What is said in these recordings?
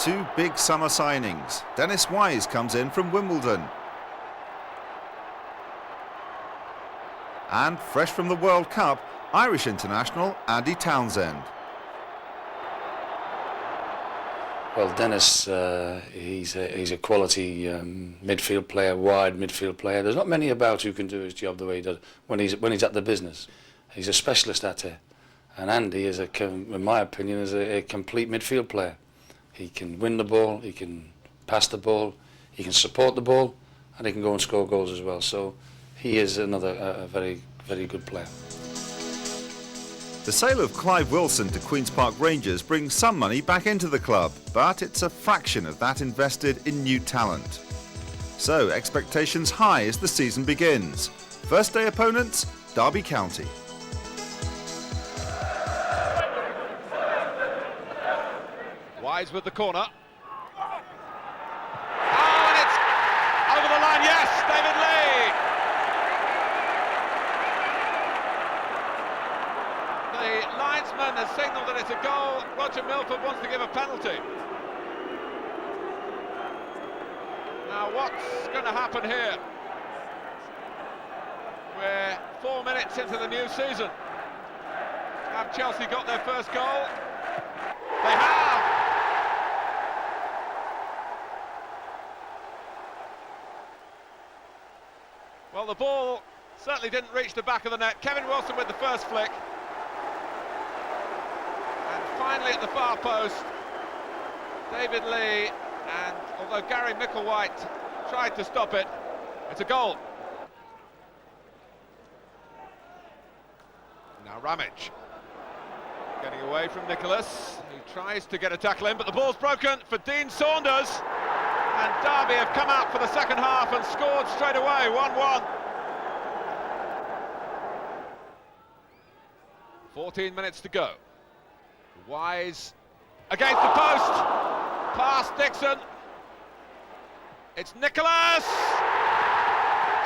two big summer signings. Dennis Wise comes in from Wimbledon. And fresh from the World Cup, Irish international Andy Townsend. Well, Dennis, he's a quality midfield player, wide midfield player. There's not many about who can do his job the way he does when he's at the business. He's a specialist at it. And Andy, in my opinion, is a complete midfield player. He can win the ball, he can pass the ball, he can support the ball, and he can go and score goals as well. So he is another very, very good player. The sale of Clive Wilson to Queen's Park Rangers brings some money back into the club, but it's a fraction of that invested in new talent. So expectations high as the season begins. First day opponents, Derby County. Wise with the corner. Oh, and it's over the line, yes, David Lee! The linesman has signalled that it's a goal. Roger Milford wants to give a penalty. Now what's going to happen here? We're 4 minutes into the new season. Have Chelsea got their first goal? They have! Well, the ball certainly didn't reach the back of the net. Kevin Wilson with the first flick. And finally at the far post, David Lee, and although Gary Micklewhite tried to stop it, it's a goal. Now Ramage getting away from Nicholas, who tries to get a tackle in, but the ball's broken for Dean Saunders. And Derby have come out for the second half and scored straight away, 1-1. 14 minutes to go. Wise against the post. Past Dixon. It's Nicholas.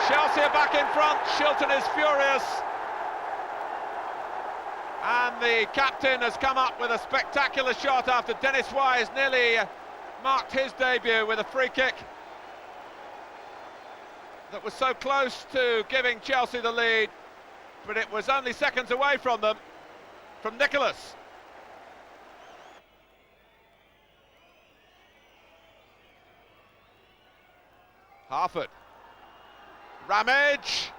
Chelsea are back in front. Shilton is furious. And the captain has come up with a spectacular shot after Dennis Wise nearly marked his debut with a free kick that was so close to giving Chelsea the lead, but it was only seconds away from them, from Nicholas. Harford. Ramage.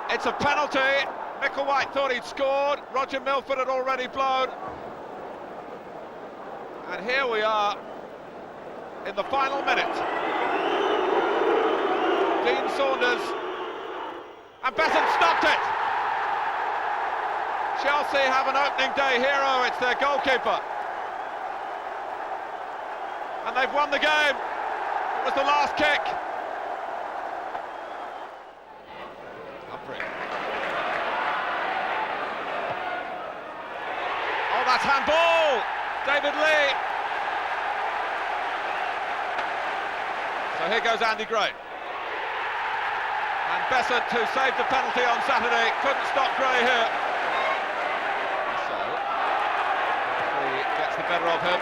It's a penalty. Micklewhite thought he'd scored. Roger Milford had already blown. And here we are in the final minute. Dean Saunders, and Besson stopped it. Chelsea have an opening day hero, it's their goalkeeper. And they've won the game. It was the last kick. Humphrey. Oh, that's handball! David Lee. So here goes Andy Gray. And Besant, who saved the penalty on Saturday, couldn't stop Gray here. So, he gets the better of him.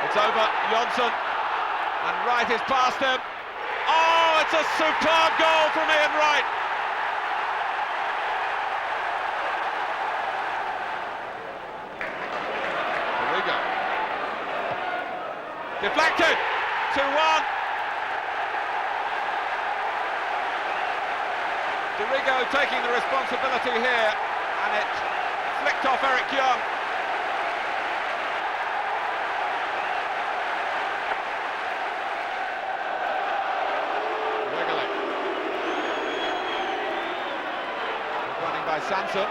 It's over, Johnson. And Wright is past him. Oh, it's a superb goal from Ian Wright. Deflected, 2-1. Dorigo taking the responsibility here, and it flicked off Eric Young. Wiggly. Running by Sanson.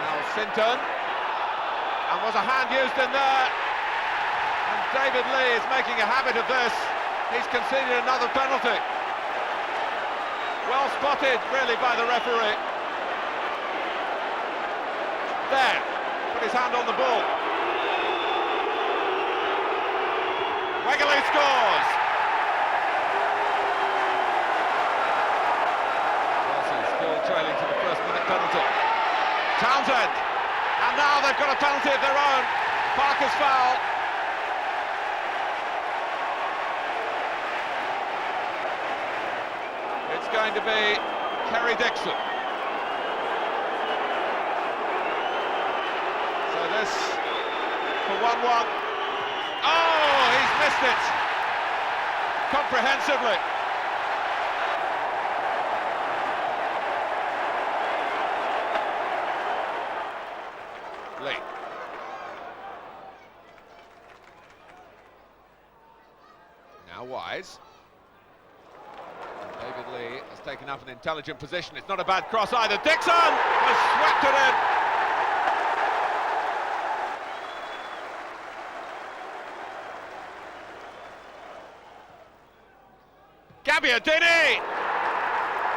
Now Sinton. And was a hand used in there? David Lee is making a habit of this. He's conceded another penalty. Well spotted, really, by the referee. There, put his hand on the ball. Wegerle scores. Chelsea still trailing to the first minute penalty. Townsend, and now they've got a penalty of their own. Parker's foul. It's going to be Kerry Dixon. So this for 1-1. Oh, he's missed it comprehensively. Lee. Now Wise. David Lee has taken up an intelligent position. It's not a bad cross either. Dixon has swept it in. Gabbiadini!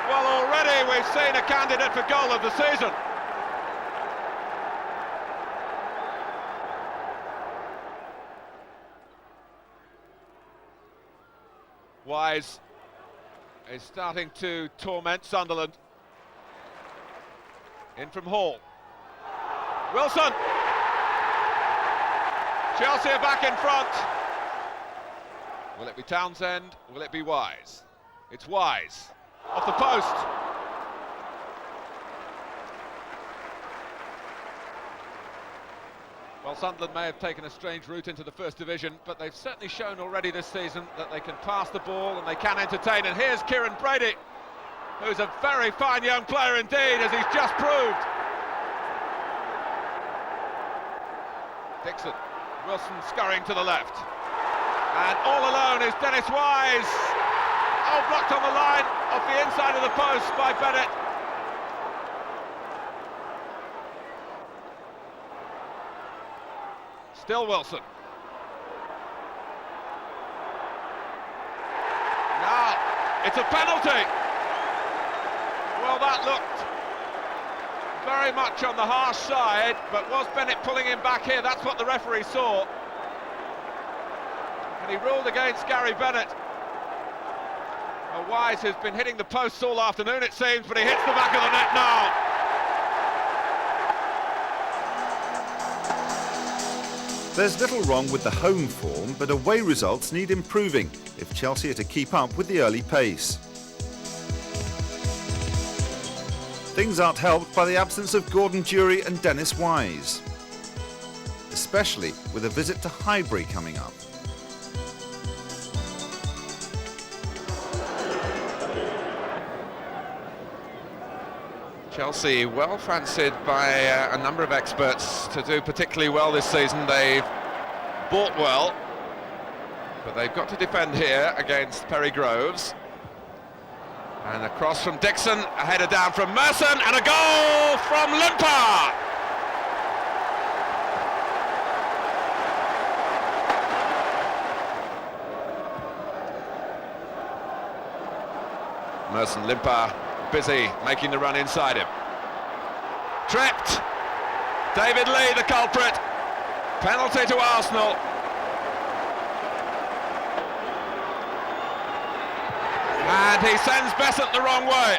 Well, already we've seen a candidate for goal of the season. Wise is starting to torment Sunderland. In from Hall. Wilson! Chelsea are back in front. Will it be Townsend? Will it be Wise? It's Wise. Off the post. Well, Sunderland may have taken a strange route into the First Division, but they've certainly shown already this season that they can pass the ball and they can entertain. And here's Kieran Brady, who's a very fine young player indeed, as he's just proved. Dixon, Wilson scurrying to the left. And all alone is Dennis Wise. Oh, blocked on the line, off the inside of the post by Bennett. Still Wilson. Now, it's a penalty. Well, that looked very much on the harsh side, but was Bennett pulling him back here? That's what the referee saw. And he ruled against Gary Bennett. Well, Wise has been hitting the posts all afternoon, it seems, but he hits the back of the net now. There's little wrong with the home form, but away results need improving if Chelsea are to keep up with the early pace. Things aren't helped by the absence of Gordon Durie and Dennis Wise, especially with a visit to Highbury coming up. Chelsea well fancied by a number of experts to do particularly well this season. They've bought well, but they've got to defend here against Perry Groves. And a cross from Dixon, a header down from Merson, and a goal from Limper! Merson, Limper busy making the run inside him. Tripped. David Lee the culprit. Penalty to Arsenal. And he sends Besant the wrong way.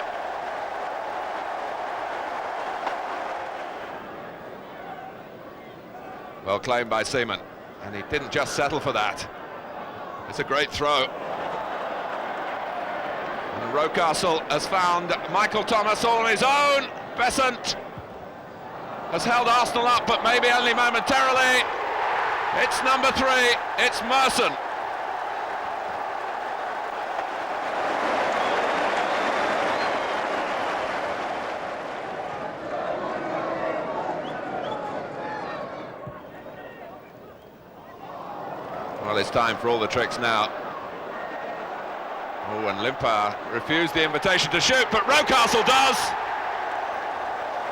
Well claimed by Seaman, and he didn't just settle for that. It's a great throw. And Rocastle has found Michael Thomas all on his own. Besant has held Arsenal up, but maybe only momentarily. It's number 3, it's Merson. Well, it's time for all the tricks now. Oh, and Limper refused the invitation to shoot, but Rocastle does.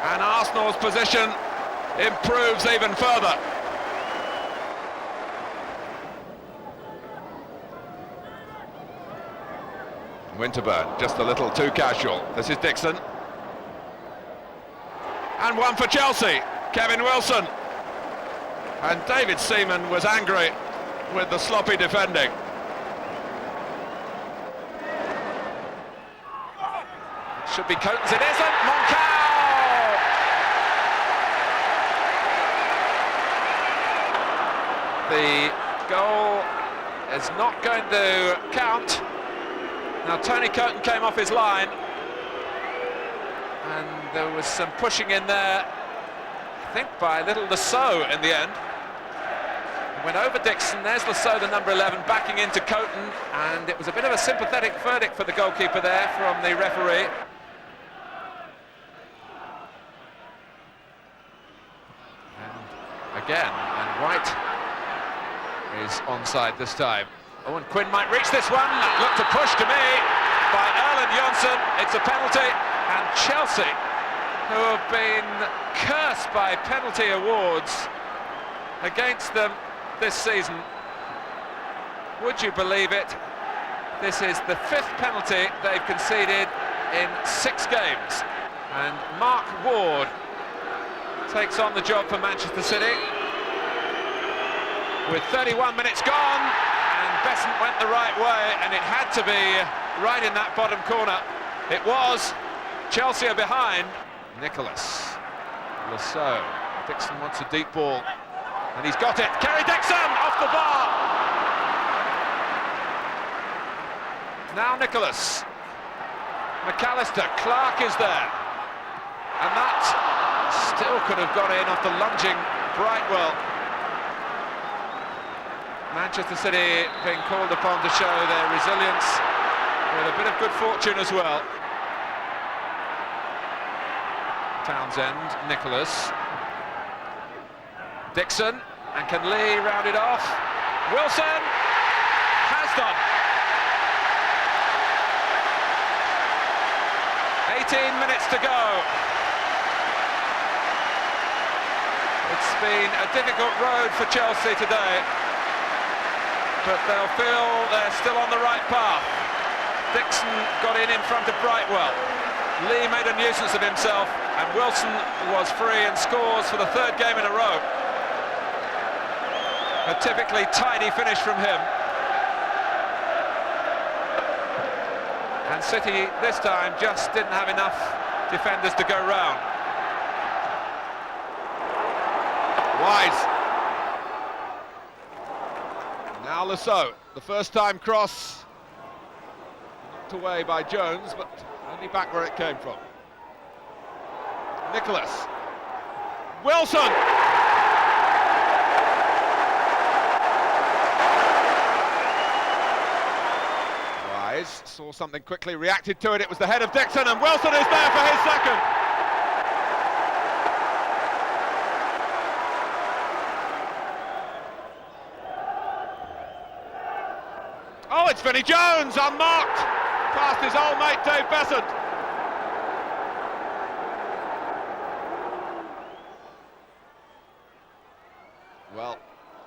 And Arsenal's position improves even further. Winterburn, just a little too casual. This is Dixon. And one for Chelsea, Kevin Wilson. And David Seaman was angry with the sloppy defending. Should be Coates, it isn't. Moncao! the goal is not going to count. Now Tony Coton came off his line, and there was some pushing in there, I think by little Lasso in the end. Went over Dixon, there's Lasso, the number 11, backing into Coton, and it was a bit of a sympathetic verdict for the goalkeeper there from the referee. And again, and White is onside this time. Owen Quinn might reach this one. Looked a push to me by Erland Johnsen. It's a penalty, and Chelsea, who have been cursed by penalty awards against them this season, would you believe it? This is the 5th penalty they've conceded in 6 games, and Mark Ward takes on the job for Manchester City with 31 minutes gone, and Besant went the right way, and it had to be right in that bottom corner. It was. Chelsea are behind. Nicholas, Lasso, Dixon wants a deep ball, and he's got it. Kerry Dixon off the bar. Now Nicholas, McAllister, Clark is there, and that still could have got in off the lunging Brightwell. Manchester City being called upon to show their resilience with a bit of good fortune as well. Townsend, Nicholas, Dixon, and can Lee round it off? Wilson has done. 18 minutes to go. It's been a difficult road for Chelsea today, but they'll feel they're still on the right path. Dixon got in front of Brightwell. Lee made a nuisance of himself, and Wilson was free and scores for the 3rd game in a row. A typically tidy finish from him. And City this time just didn't have enough defenders to go round. Wise. Now Lasso, the first time cross, knocked away by Jones, but only back where it came from. Nicholas. Wilson! Wise saw something quickly, reacted to it. It was the head of Dixon, and Wilson is there for his second. Oh, it's Vinnie Jones, unmarked, past his old mate Dave Besant. Well,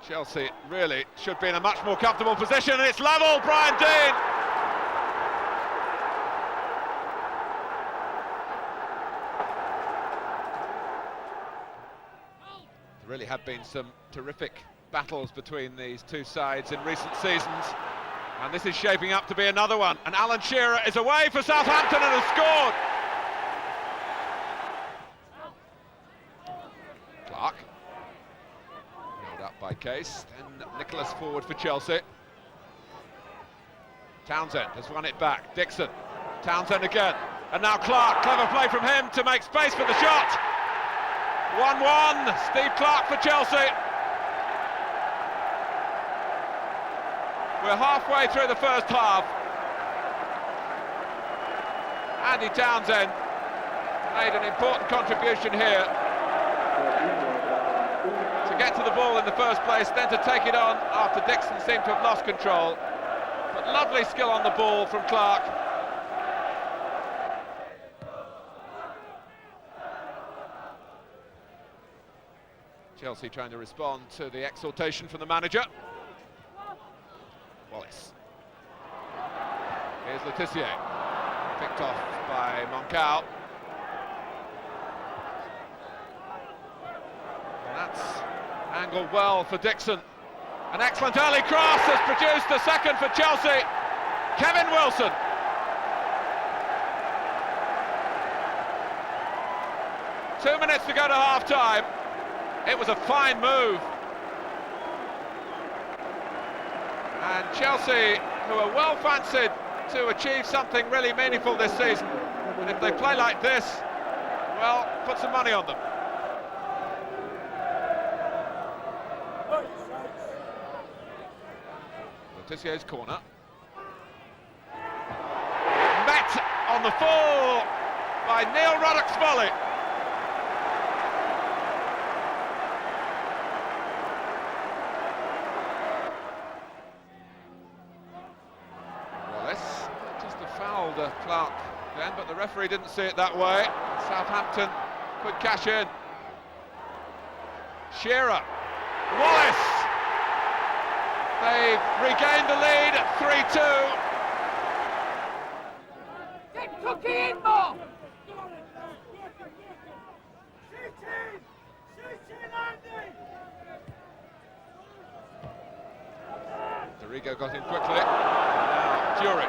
Chelsea really should be in a much more comfortable position, and it's level, Brian Deane. There really have been some terrific battles between these two sides in recent seasons, and this is shaping up to be another one. And Alan Shearer is away for Southampton and has scored. Clark, held up by Case, then Nicholas forward for Chelsea. Townsend has won it back, Dixon, Townsend again, and now Clark, clever play from him to make space for the shot. 1-1, Steve Clark for Chelsea. We're halfway through the first half. Andy Townsend made an important contribution here to get to the ball in the first place, then to take it on after Dixon seemed to have lost control. But lovely skill on the ball from Clark. Chelsea trying to respond to the exhortation from the manager. Wallace. Here's Letitia, picked off by Moncao. And that's angled well for Dixon. An excellent early cross has produced the second for Chelsea. Kevin Wilson. Two minutes to go to half-time. It was a fine move. And Chelsea, who are well fancied to achieve something really meaningful this season, and if they play like this, well, put some money on them. Letizier's corner. Met on the full by Neil Ruddock's volley. Wallace just a foul to Clark then, but the referee didn't see it that way. Southampton could cash in. Shearer. Wallace! They've regained the lead at 3-2. Get Cookie in more! Dorigo got in quickly. Now Dury.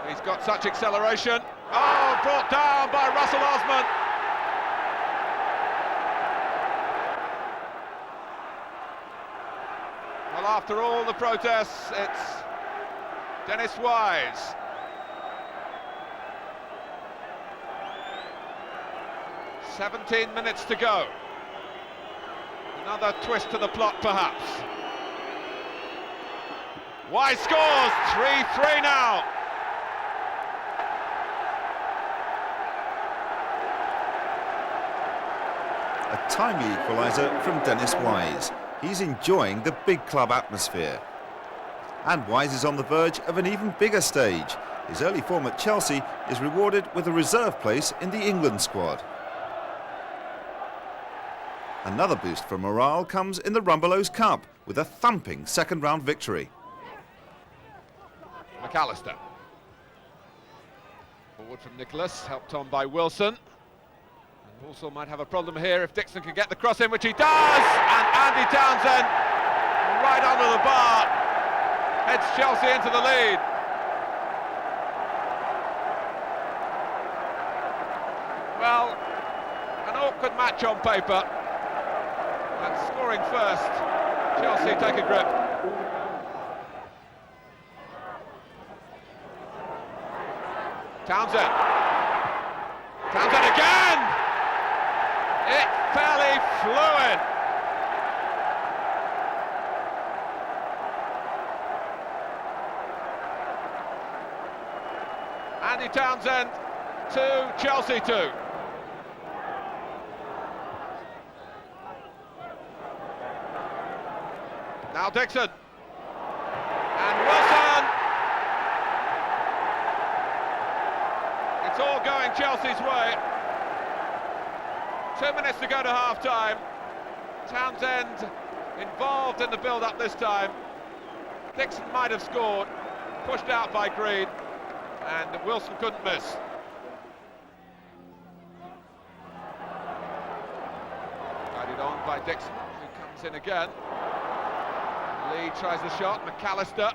He's got such acceleration. Oh, brought down by Russell Osman. Well, after all the protests, it's Dennis Wise. "17 minutes to go. Another twist to the plot, perhaps. Wise scores, 3-3 now. A timely equaliser from Dennis Wise. He's enjoying the big club atmosphere. And Wise is on the verge of an even bigger stage. His early form at Chelsea is rewarded with a reserve place in the England squad. Another boost for morale comes in the Rumbelows Cup with a thumping second-round victory. McAllister. Forward from Nicholas, helped on by Wilson. And Walsall might have a problem here if Dixon can get the cross in, which he does! And Andy Townsend, right under the bar, heads Chelsea into the lead. Well, an awkward match on paper. And scoring first, Chelsea take a grip. Townsend. Townsend again! It fairly flew in. Andy Townsend 2, Chelsea 2. Now Dixon. And Wilson. It's all going Chelsea's way. 2 minutes to go to half-time. Townsend involved in the build-up this time. Dixon might have scored, pushed out by Green, and Wilson couldn't miss. Guided on by Dixon, who comes in again. Lee tries the shot, McAllister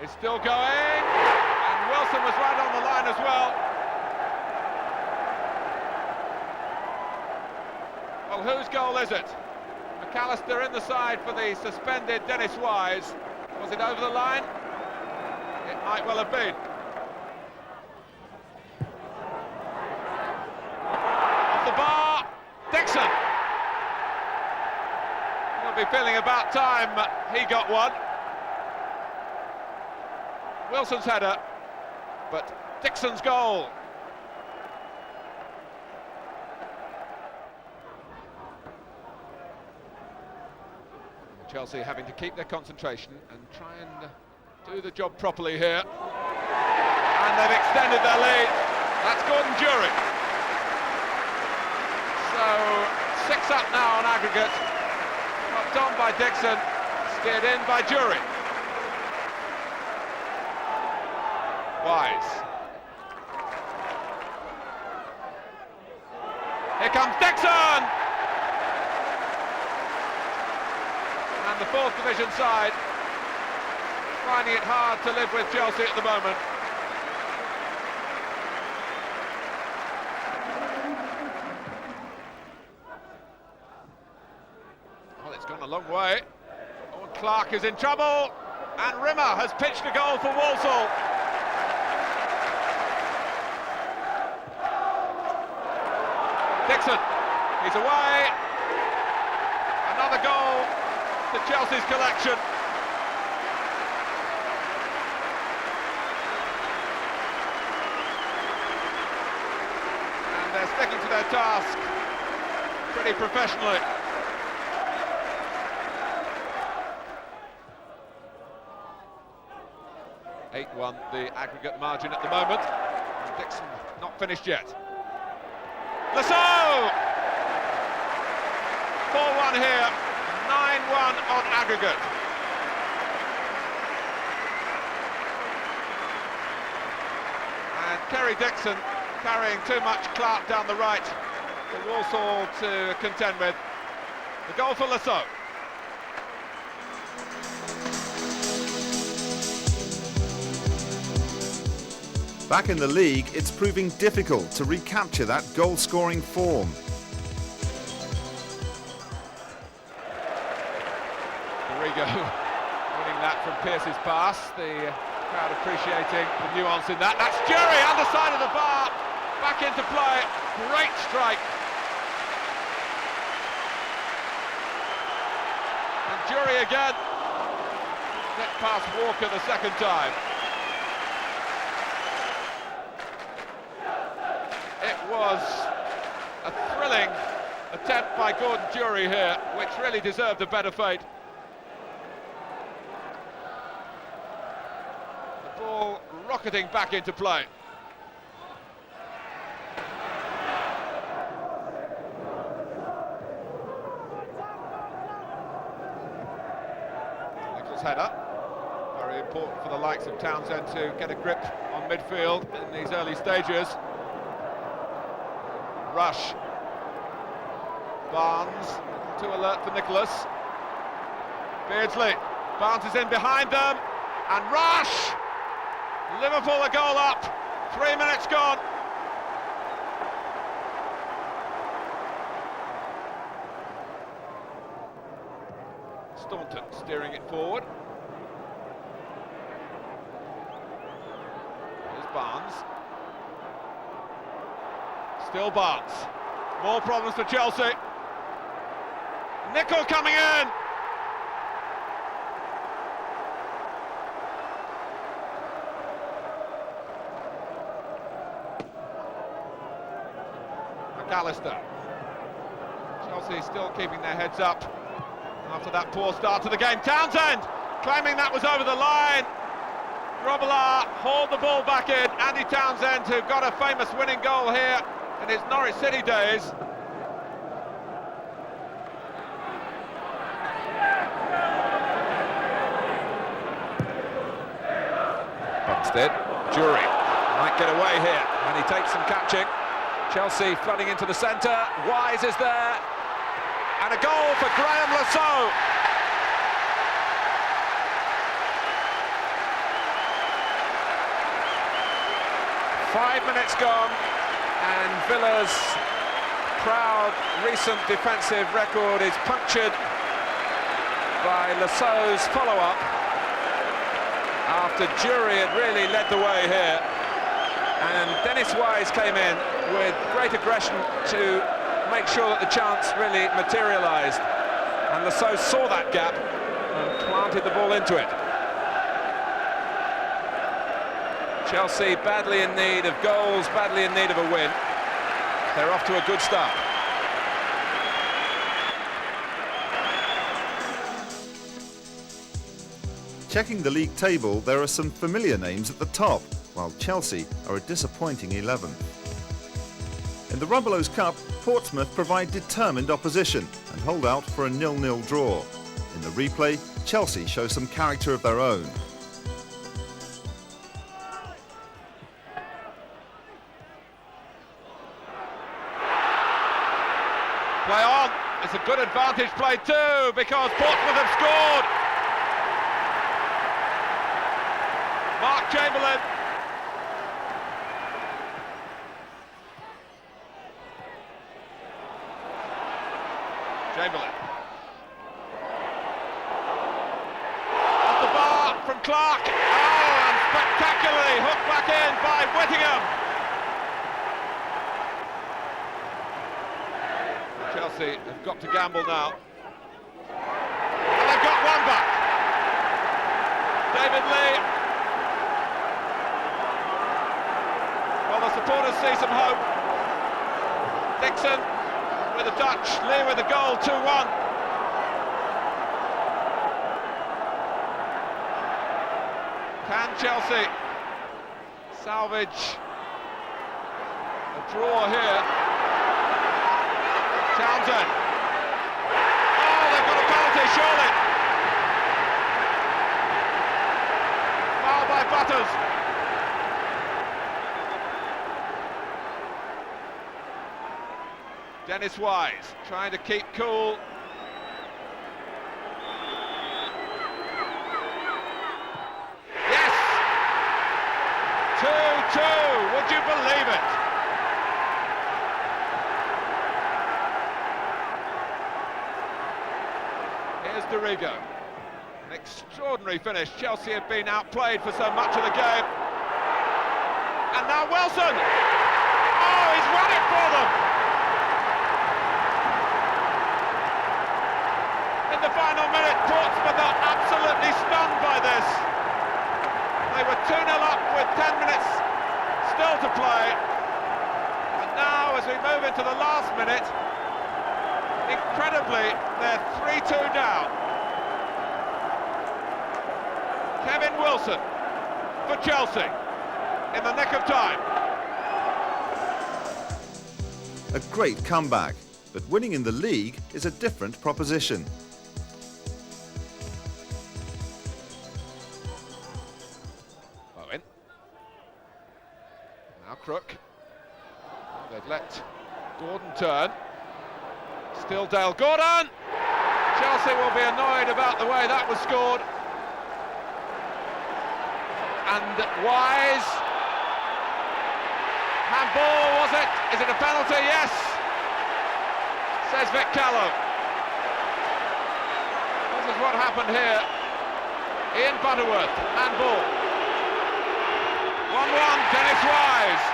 is still going, and Wilson was right on the line as well. Well, whose goal is it? McAllister in the side for the suspended Dennis Wise. Was it over the line? It might well have been. Off the bar, Dixon. He'll be feeling about time he got one. Wilson's header, but Dixon's goal. Chelsea having to keep their concentration and try and do the job properly here. And they've extended their lead. That's Gordon Dury. So 6 up now on aggregate. Knocked on by Dixon, steered in by Dury. Wise. Here comes Dixon! And the 4th division side finding it hard to live with Chelsea at the moment. Well, it's gone a long way. Oh, Clark is in trouble, and Rimmer has pitched a goal for Walsall. Dixon, he's away. Another goal to Chelsea's collection. And they're sticking to their task pretty professionally. (8-1) the aggregate margin at the moment. And Dixon not finished yet. Lasso! 4-1 here, 9-1 on aggregate. And Kerry Dixon carrying too much clout down the right for Walsall to contend with. The goal for Lasso. Back in the league, it's proving difficult to recapture that goal-scoring form. Arrigo winning that from Pearce's pass. The crowd appreciating the nuance in that. That's Jury, underside of the bar, back into play. Great strike. And Jury again. Get past Walker the second time. It was a thrilling attempt by Gordon Jury here, which really deserved a better fate. The ball rocketing back into play. Nichols' header. Very important for the likes of Townsend to get a grip on midfield in these early stages. Rush. Barnes, too alert for Nicholas. Beardsley. Barnes is in behind them. And Rush! Liverpool a goal up. 3 minutes gone. Staunton steering it forward. Here's Barnes. Still Barnes. More problems for Chelsea. Nicol coming in. McAllister. Chelsea still keeping their heads up after that poor start to the game. Townsend claiming that was over the line. Grobbelaar hauled the ball back in. Andy Townsend, who got a famous winning goal here in his Norwich City days. Bumstead, Jury might get away here, and he takes some catching. Chelsea flooding into the centre. Wise is there, and a goal for Graham Lasso. Five minutes gone, and Villa's proud recent defensive record is punctured by Lasso's follow-up after Jury had really led the way here, and Dennis Wise came in with great aggression to make sure that the chance really materialised, and Lasso saw that gap and planted the ball into it. Chelsea badly in need of goals, badly in need of a win. They're off to a good start. Checking the league table, there are some familiar names at the top, while Chelsea are a disappointing 11th. In the Rumbelows Cup, Portsmouth provide determined opposition and hold out for a 0-0 draw. In the replay, Chelsea show some character of their own. Play on. It's a good advantage play too, because Portsmouth have scored. Mark Chamberlain. from Clark. Oh, and spectacularly hooked back in by Whittingham. Chelsea have got to gamble now. And they've got one back. David Lee. Well, the supporters see some hope. Dixon with a touch, Lee with a goal, 2-1. Can Chelsea salvage a draw here? Townsend. Oh, they've got a penalty, surely. Foul by Butters. Dennis Wise trying to keep cool. Yes! 2-2, would you believe it? Here's Dorigo. An extraordinary finish. Chelsea have been outplayed for so much of the game. And now Wilson! Oh, he's won it for them! In the final minute, Portsmouth are absolutely stunned by this. They were 2-0 up with 10 minutes still to play. And now, as we move into the last minute, incredibly, they're 3-2 down. Kevin Wilson for Chelsea in the nick of time. A great comeback, but winning in the league is a different proposition. Owen. Now Crook. They've let Gordon turn. Still Dale Gordon! Chelsea will be annoyed about the way that was scored. And Wise. Handball, was it? Is it a penalty? Yes! Says Vic Callow. This is what happened here. Ian Butterworth, handball. 1-1, Dennis Wise.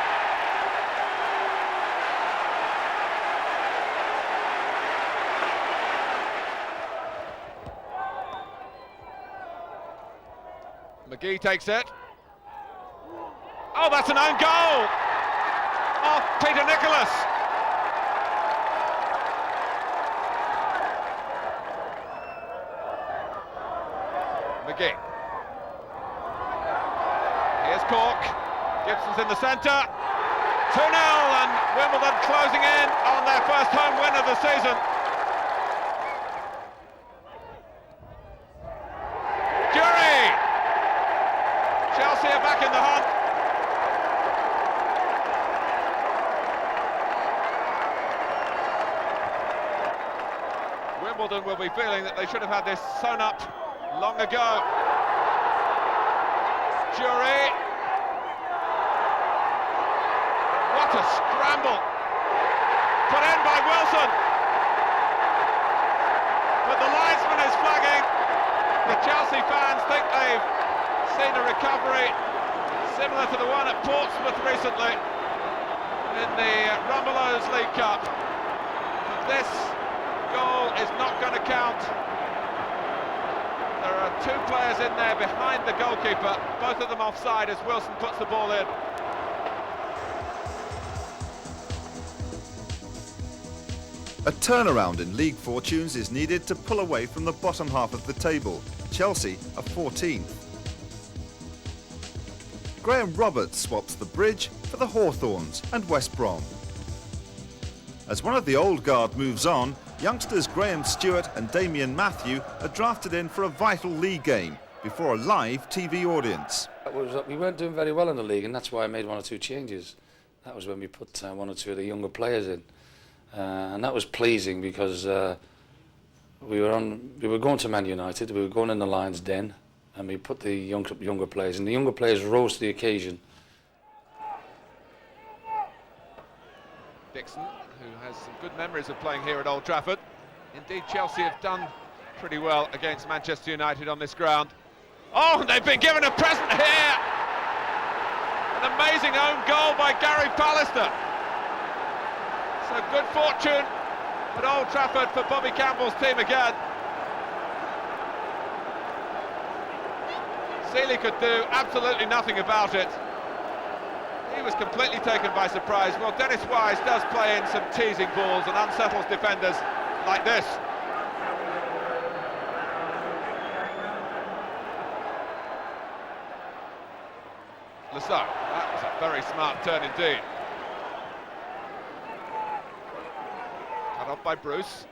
McGee takes it. Oh, that's an own goal! Off Peter Nicholas. McGee. Here's Cork. Gibson's in the centre. 2-0 and Wimbledon closing in on their first home win of the season. Jury! Chelsea are back in the hunt. Wimbledon will be feeling that they should have had this sewn up long ago. Jury. What a scramble. Put in by Wilson. But the linesman is flagging. The Chelsea fans think they've seen a recovery similar to the one at Portsmouth recently in the Rumbelows League Cup. But this goal is not going to count. There are two players in there behind the goalkeeper, both of them offside as Wilson puts the ball in. A turnaround in league fortunes is needed to pull away from the bottom half of the table. Chelsea are 14th. Graham Roberts swaps the Bridge for the Hawthorns and West Brom. As one of the old guard moves on, youngsters Graham Stewart and Damien Matthew are drafted in for a vital league game before a live TV audience. We weren't doing very well in the league, and that's why I made one or two changes. That was when we put one or two of the younger players in. And that was pleasing because we were going to Man United, we were going in the Lions' Den, and we put the younger players, and the younger players rose to the occasion. Dixon, who has some good memories of playing here at Old Trafford. Indeed, Chelsea have done pretty well against Manchester United on this ground. Oh, they've been given a present here. An amazing own goal by Gary Pallister. So good fortune at Old Trafford for Bobby Campbell's team again. Seeley could do absolutely nothing about it. He was completely taken by surprise. Well, Dennis Wise does play in some teasing balls and unsettles defenders like this. Lasso, that was a very smart turn indeed. Cut off by Bruce.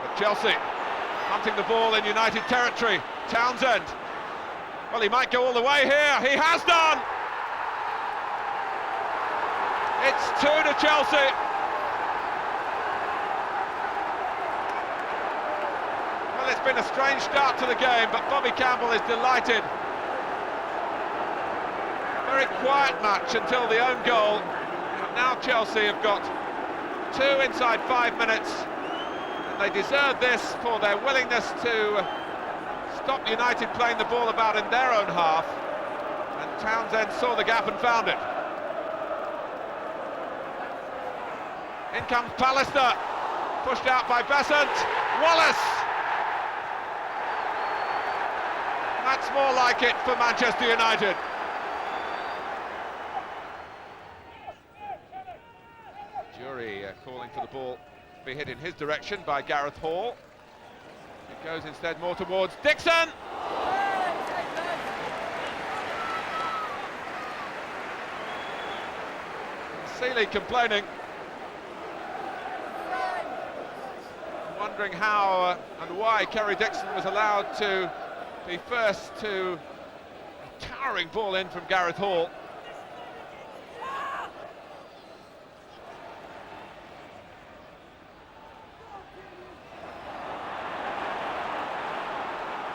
But Chelsea hunting the ball in United territory. Townsend. Well, he might go all the way here. He has done. It's 2 to Chelsea. Well, it's been a strange start to the game, but Bobby Campbell is delighted. Very quiet match until the own goal. And now Chelsea have got 2 inside 5 minutes. And they deserve this for their willingness to stop United playing the ball about in their own half. And Townsend saw the gap and found it. In comes Pallister, pushed out by Besant. Wallace! That's more like it for Manchester United. Jury calling for the ball to be hit in his direction by Gareth Hall. It goes instead more towards Dixon! Seeley complaining. Wondering how and why Kerry Dixon was allowed to be first to a towering ball in from Gareth Hall.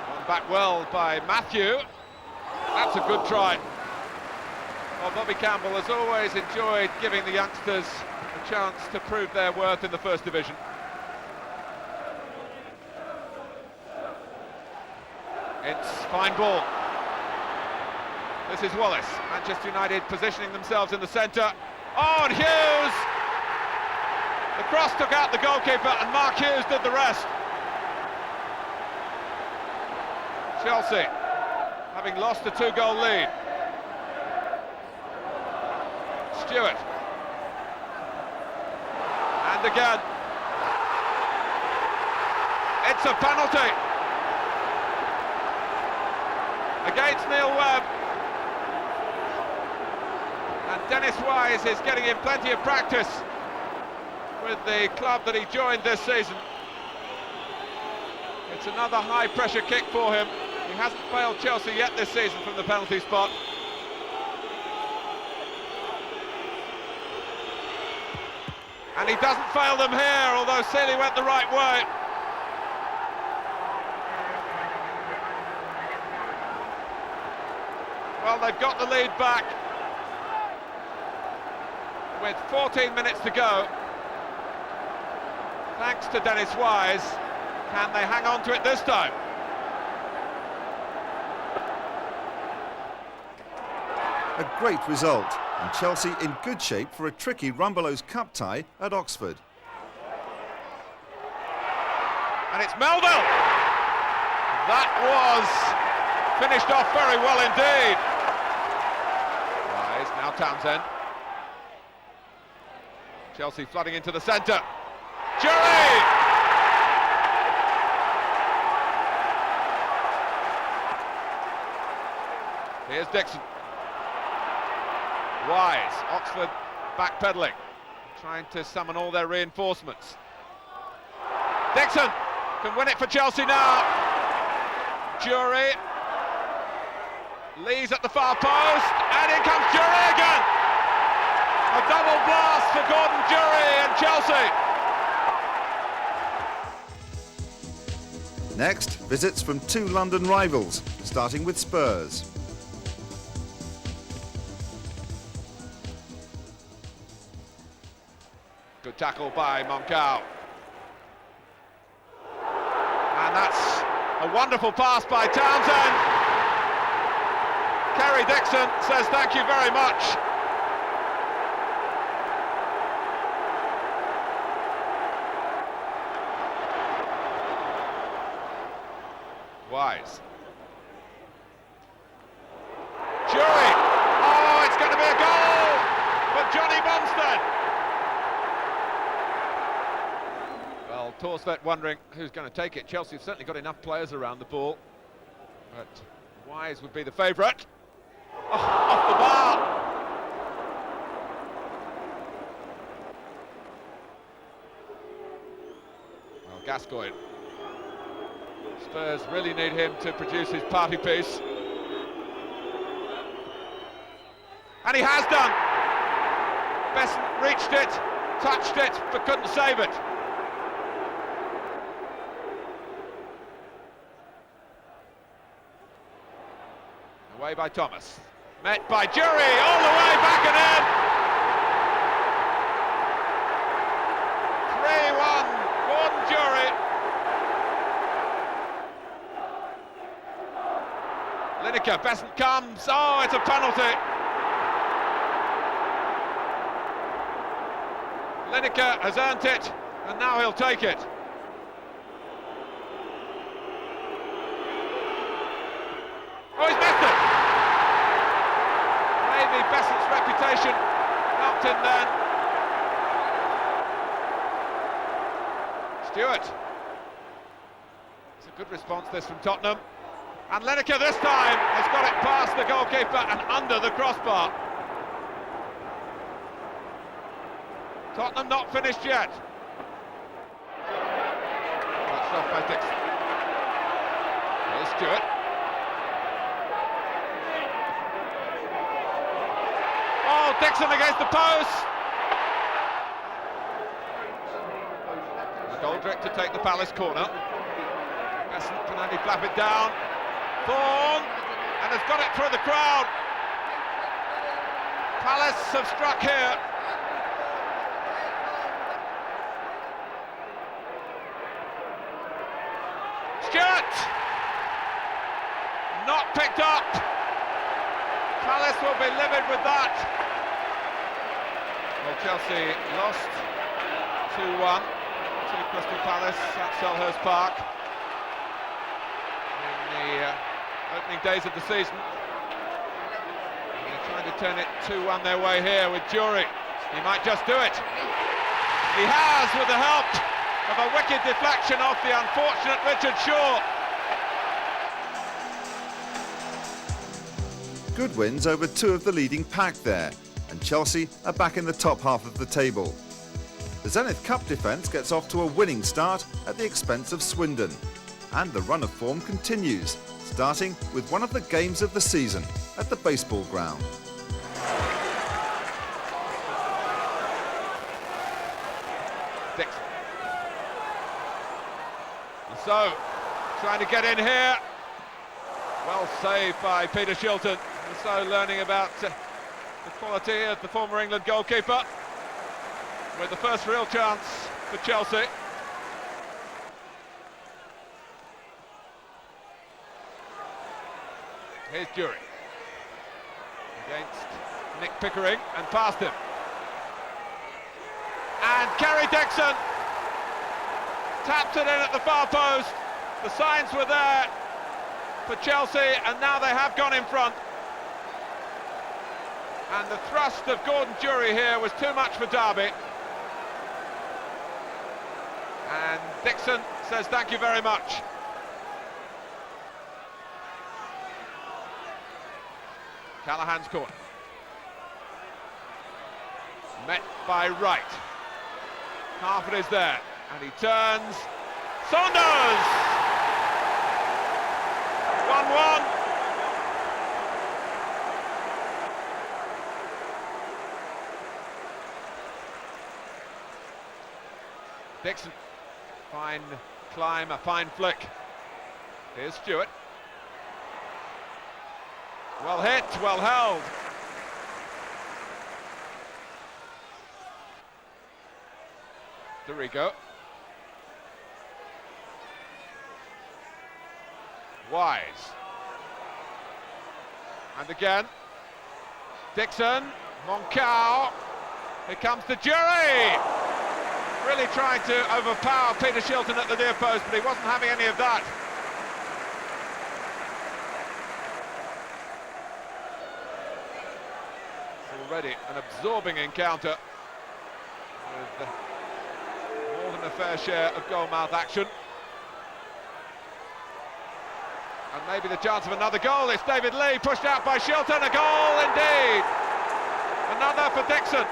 Won back well by Matthew. That's a good try. Well, Bobby Campbell has always enjoyed giving the youngsters a chance to prove their worth in the First Division. It's fine ball. This is Wallace. Manchester United positioning themselves in the centre. Oh, and Hughes! The cross took out the goalkeeper and Mark Hughes did the rest. Chelsea having lost a 2-goal lead. Stewart. And again. It's a penalty against Neil Webb. And Dennis Wise is getting in plenty of practice with the club that he joined this season. It's another high-pressure kick for him. He hasn't failed Chelsea yet this season from the penalty spot. And he doesn't fail them here, although Seeley went the right way. Well, they've got the lead back with 14 minutes to go. Thanks to Dennis Wise. Can they hang on to it this time? A great result, and Chelsea in good shape for a tricky Rumbelows Cup tie at Oxford. And it's Melville! That was finished off very well indeed. Wise, now Townsend. Chelsea flooding into the centre. Jury! Here's Dixon. Wise, Oxford backpedaling, trying to summon all their reinforcements. Dixon can win it for Chelsea now. Jury. Lee's at the far post, and in comes Jury again. A double blast for Gordon Jury and Chelsea. Next, visits from 2 London rivals, starting with Spurs. Good tackle by Moncao. And that's A wonderful pass by Townsend. Kerry Dixon says thank you very much. Wise. Jury. Oh, it's going to be a goal for Johnny Bumstead. Well, Torsvet wondering who's going to take it. Chelsea have certainly got enough players around the ball, but Wise would be the favourite. Oh, off the bar. Well, Gascoigne. Spurs really need him to produce his party piece. And he has done. Besson reached it, touched it, but couldn't save it. Away by Thomas. Met by Jury, all the way back and in. 3-1, Gordon Jury. Lineker, Besson comes, oh, it's a penalty. Lineker has earned it, and now he'll take it. Oh, he's missed it! Maybe Besson's reputation helped him then. Stewart. It's a good response, this, from Tottenham. And Lineker this time has got it past the goalkeeper and under the crossbar. Tottenham not finished yet. Touched off by Dixon. Here's Stewart. Oh, Dixon against the post. Goldrick to take the Palace corner. Besson can only flap it down. Thorne, and has got it through the crowd. Palace have struck here. Stewart! Not picked up. Palace will be livid with that. Well, Chelsea lost 2-1 to Crystal Palace at Selhurst Park in the opening days of the season. And they're trying to turn it 2-1 their way here with Jury. He might just do it. He has, with the help of a wicked deflection off the unfortunate Richard Shaw. Good wins over two of the leading pack there, and Chelsea are back in the top half of the table. The Zenith Cup defence gets off to a winning start at the expense of Swindon, and the run of form continues, starting with one of the games of the season at the baseball ground. Dixon. And so, trying to get in here. Well saved by Peter Shilton. And so learning about the quality of the former England goalkeeper, with the first real chance for Chelsea. Here's Jury against Nick Pickering and past him. And Kerry Dixon tapped it in at the far post. The signs were there for Chelsea, and now they have gone in front. And the thrust of Gordon Jury here was too much for Derby. And Dixon says thank you very much. Callahan's corner. Met by Wright. Harford is there, and he turns. Saunders! 1-1. Dixon, fine climb, a fine flick. Here's Stewart. Well hit, well held. Dorigo. Wise. And again. Dixon. Moncao. Here comes the Jury. Really trying to overpower Peter Shilton at the near post, but he wasn't having any of that. It's already an absorbing encounter with more than a fair share of goal-mouth action. And maybe the chance of another goal. It's David Lee pushed out by Shilton. A goal indeed. Another for Dixon.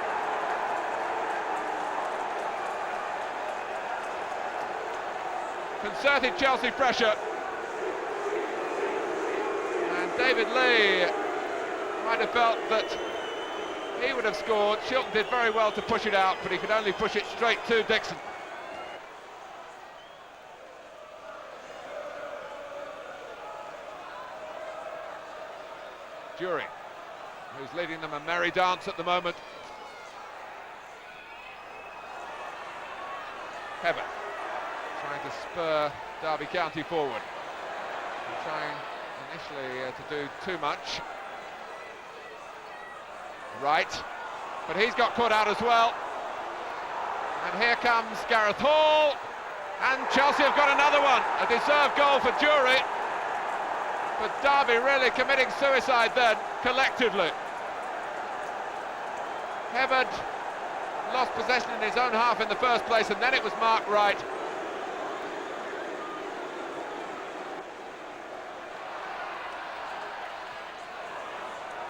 Concerted Chelsea pressure. And David Lee might have felt that he would have scored. Shilton did very well to push it out, but he could only push it straight to Dixon. Jury, who's leading them a merry dance at the moment. Heaven, trying to spur Derby County forward. And trying initially to do too much. Right, but he's got caught out as well. And here comes Gareth Hall. And Chelsea have got another one. A deserved goal for Jury. But Derby really committing suicide then, collectively. Hebbard lost possession in his own half in the first place, and then it was Mark Wright.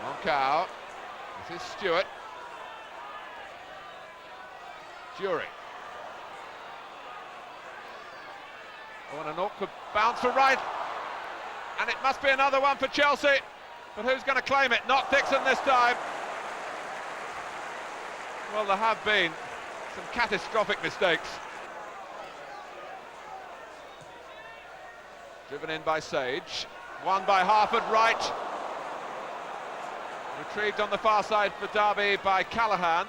Moncao. This is Stewart. Jury. Oh, and an awkward bounce for Wright. And it must be another one for Chelsea. But who's going to claim it? Not Dixon this time. Well, there have been some catastrophic mistakes. Driven in by Sage. Won by Harford. Wright. Retrieved on the far side for Derby by Callaghan.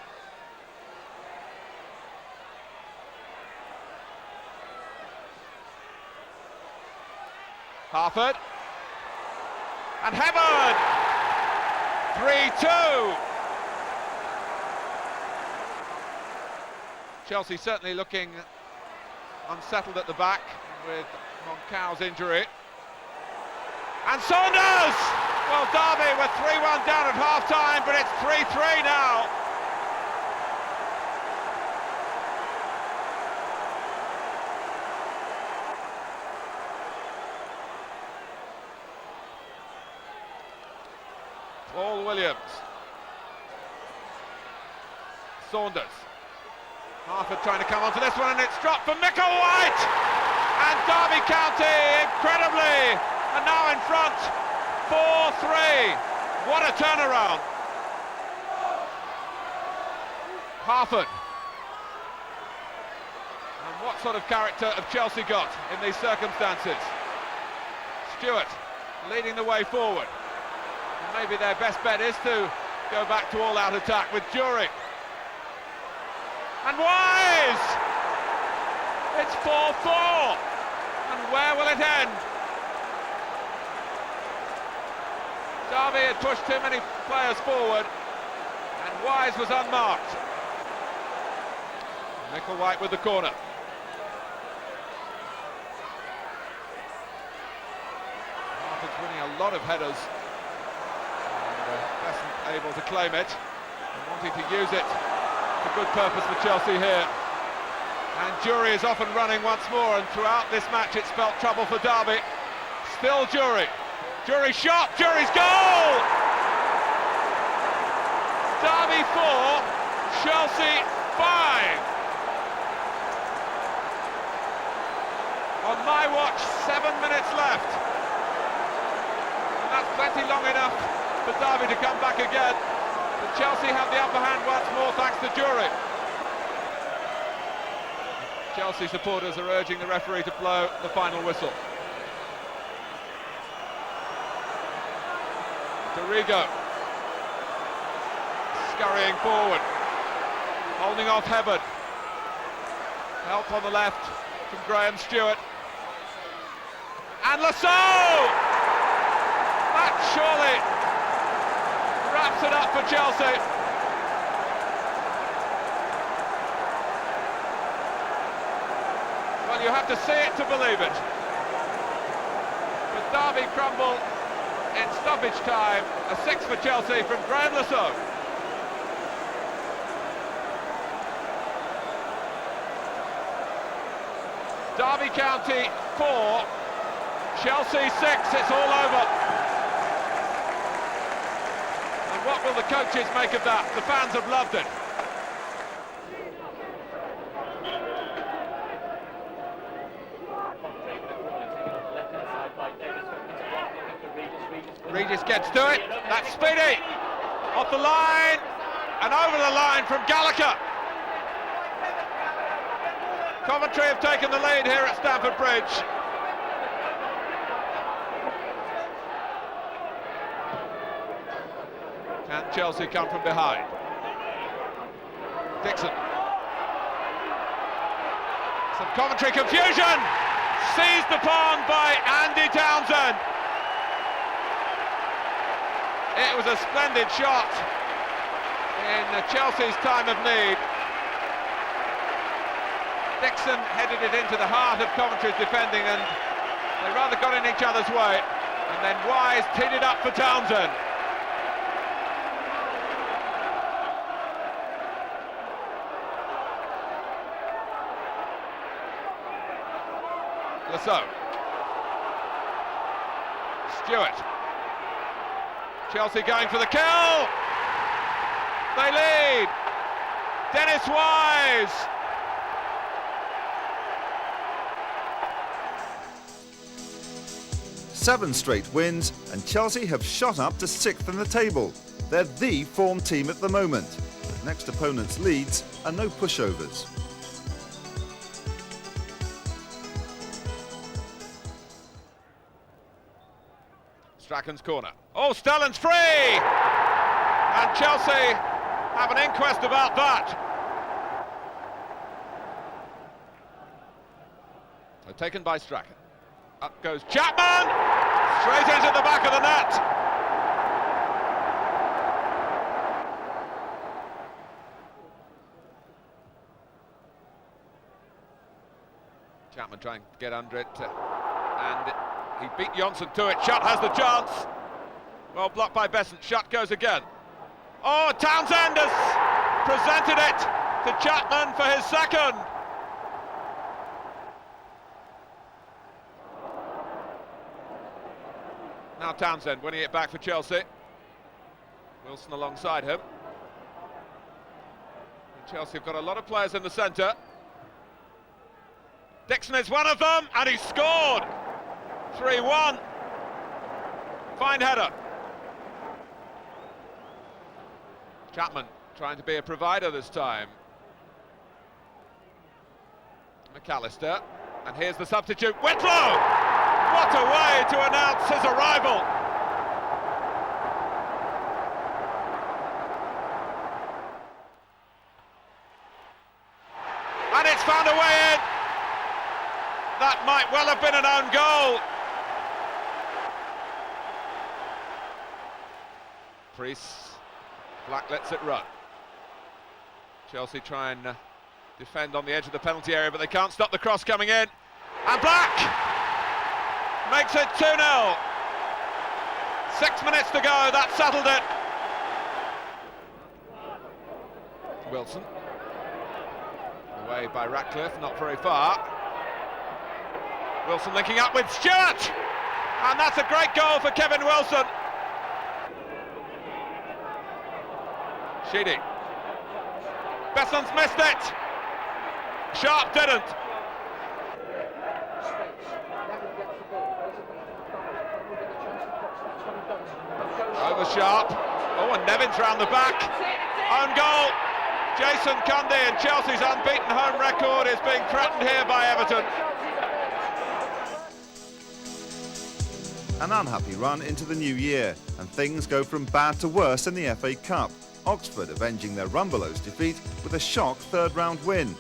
Harford. And Hebbard! 3-2! Chelsea certainly looking unsettled at the back with Moncao's injury. And Saunders! Well, Derby were 3-1 down at half-time, but it's 3-3 now. Paul Williams. Saunders. Harford trying to come onto this one, and it's dropped for Michael White! And Derby County, incredibly, are now in front. 4-3. What a turnaround. Harford. And what sort of character have Chelsea got in these circumstances? Stewart leading the way forward. And maybe their best bet is to go back to all-out attack with Jury. And Wise! It's 4-4. And where will it end? Derby had pushed too many players forward, and Wise was unmarked. Michael White with the corner. Harford's winning a lot of headers, and Besant able to claim it, and wanting to use it for good purpose for Chelsea here. And Jury is off and running once more, and throughout this match it's spelt trouble for Derby. Still Jury. Jury shot, Jury's goal! Derby 4, Chelsea 5. On my watch, 7 minutes left. And that's plenty long enough for Derby to come back again. But Chelsea have the upper hand once more thanks to Jury. Chelsea supporters are urging the referee to blow the final whistle. Dorigo scurrying forward, holding off Hebbard. Help on the left from Graham Stewart. And Lasseau! That surely wraps it up for Chelsea. Well, you have to see it to believe it. With Derby crumble in stoppage time, a 6 for Chelsea from Graeme Lasseau. Derby County 4, Chelsea 6, it's all over. And what will the coaches make of that? The fans have loved it. Regis gets to it, that's Speedy, off the line, and over the line from Gallagher. Coventry have taken the lead here at Stamford Bridge. Can Chelsea come from behind? Dixon. Some Coventry confusion, seized upon by Andy Townsend. It was a splendid shot in Chelsea's time of need. Dixon headed it into the heart of Coventry's defending, and they rather got in each other's way. And then Wise teed it up for Townsend. Lasseau. Stewart. Chelsea going for the kill. They lead. Dennis Wise. Seven straight wins, and Chelsea have shot up to 6th in the table. They're the form team at the moment. But next opponents' Leeds are no pushovers. Strachan's corner. Oh, Stellan's free! And Chelsea have an inquest about that. So taken by Strachan. Up goes Chapman! Straight into the back of the net. Chapman trying to get under it, and he beat Johnson to it. Shutt has the chance. Well blocked by Besant. Shutt goes again. Oh, Townsend has presented it to Chapman for his second. Now Townsend winning it back for Chelsea. Wilson alongside him. And Chelsea have got a lot of players in the centre. Dixon is one of them, and he scored! 3-1. Fine header. Chapman trying to be a provider this time. McAllister, and here's the substitute, Whitlow! What a way to announce his arrival! And it's found a way in! That might well have been an own goal. Priest, Black lets it run. Chelsea try and defend on the edge of the penalty area, but they can't stop the cross coming in. And Black makes it 2-0. 6 minutes to go, that settled it. Wilson. Away by Ratcliffe, not very far. Wilson linking up with Stewart. And that's a great goal for Kevin Wilson. Sheedy. Besson's missed it. Sharp didn't. Over Sharp. Oh, and Nevin's round the back. Own goal. Jason Cundy, and Chelsea's unbeaten home record is being threatened here by Everton. An unhappy run into the new year, and things go from bad to worse in the FA Cup. Oxford avenging their Rumbelows defeat with a shock third-round win.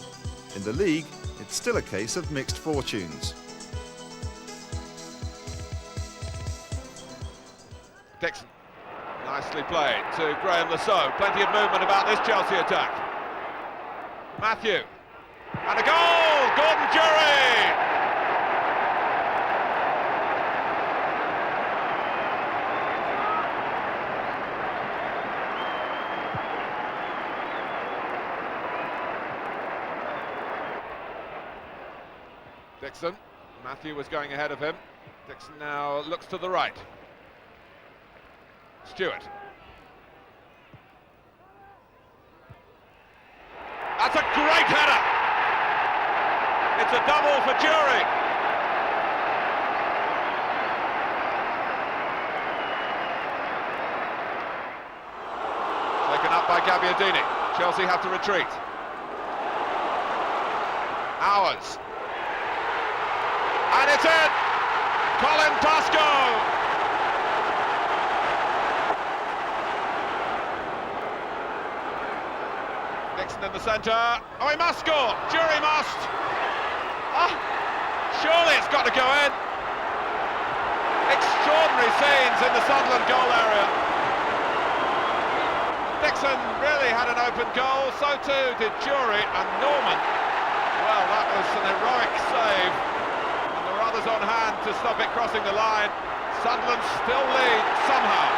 In the league, it's still a case of mixed fortunes. Dixon, nicely played to Graham Lasso. Plenty of movement about this Chelsea attack. Matthew, and a goal! Gordon Jury! Dixon, Matthew was going ahead of him. Dixon now looks to the right. Stewart. That's a great header! It's a double for Jury. Taken up by Gabbiadini. Chelsea have to retreat. Hours. And it's in! Colin Pascoe! Dixon in the centre. Oh, he must score! Jury must! Ah, surely it's got to go in! Extraordinary scenes in the Sunderland goal area. Dixon really had an open goal, so too did Jury, and Norman. Well, that was an heroic save. Others on hand to stop it crossing the line. Sunderland still lead somehow.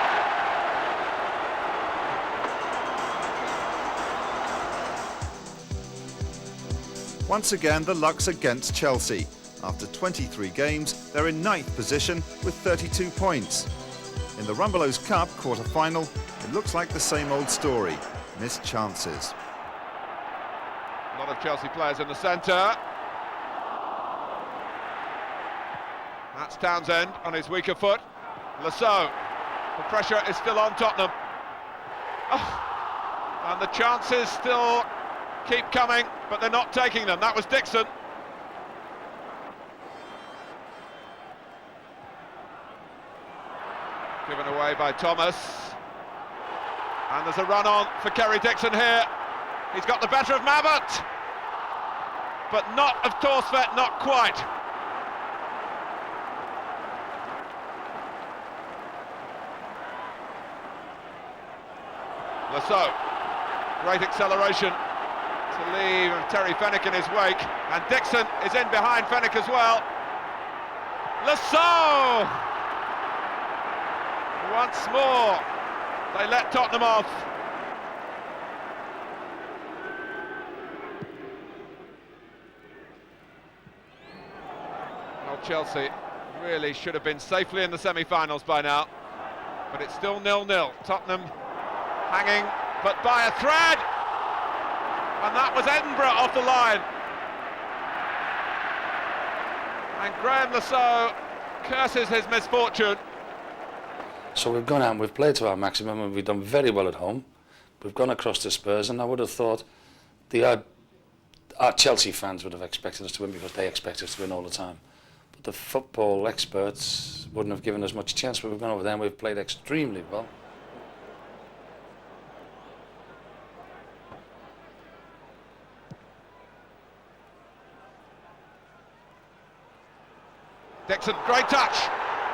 Once again, the luck's against Chelsea. After 23 games, they're in 9th position with 32 points. In the Rumbelows Cup quarter-final, it looks like the same old story. Missed chances. A lot of Chelsea players in the centre. That's Townsend on his weaker foot. Lasso. The pressure is still on Tottenham. Oh, and the chances still keep coming, but they're not taking them. That was Dixon. Given away by Thomas. And there's a run on for Kerry Dixon here. He's got the better of Mabbutt, but not of Torsvet, not quite. Lasso, great acceleration to leave Terry Fenwick in his wake, and Dixon is in behind Fenwick as well. Lasso! Once more, they let Tottenham off. Well, Chelsea really should have been safely in the semi-finals by now, but it's still 0-0. Tottenham hanging, but by a thread, and that was Edinburgh off the line. And Graham Lasso curses his misfortune. So we've gone out and we've played to our maximum, and we've done very well at home. We've gone across to Spurs, and I would have thought our Chelsea fans would have expected us to win because they expect us to win all the time. But the football experts wouldn't have given us much chance, but we've gone over there and we've played extremely well. Dixon, great touch.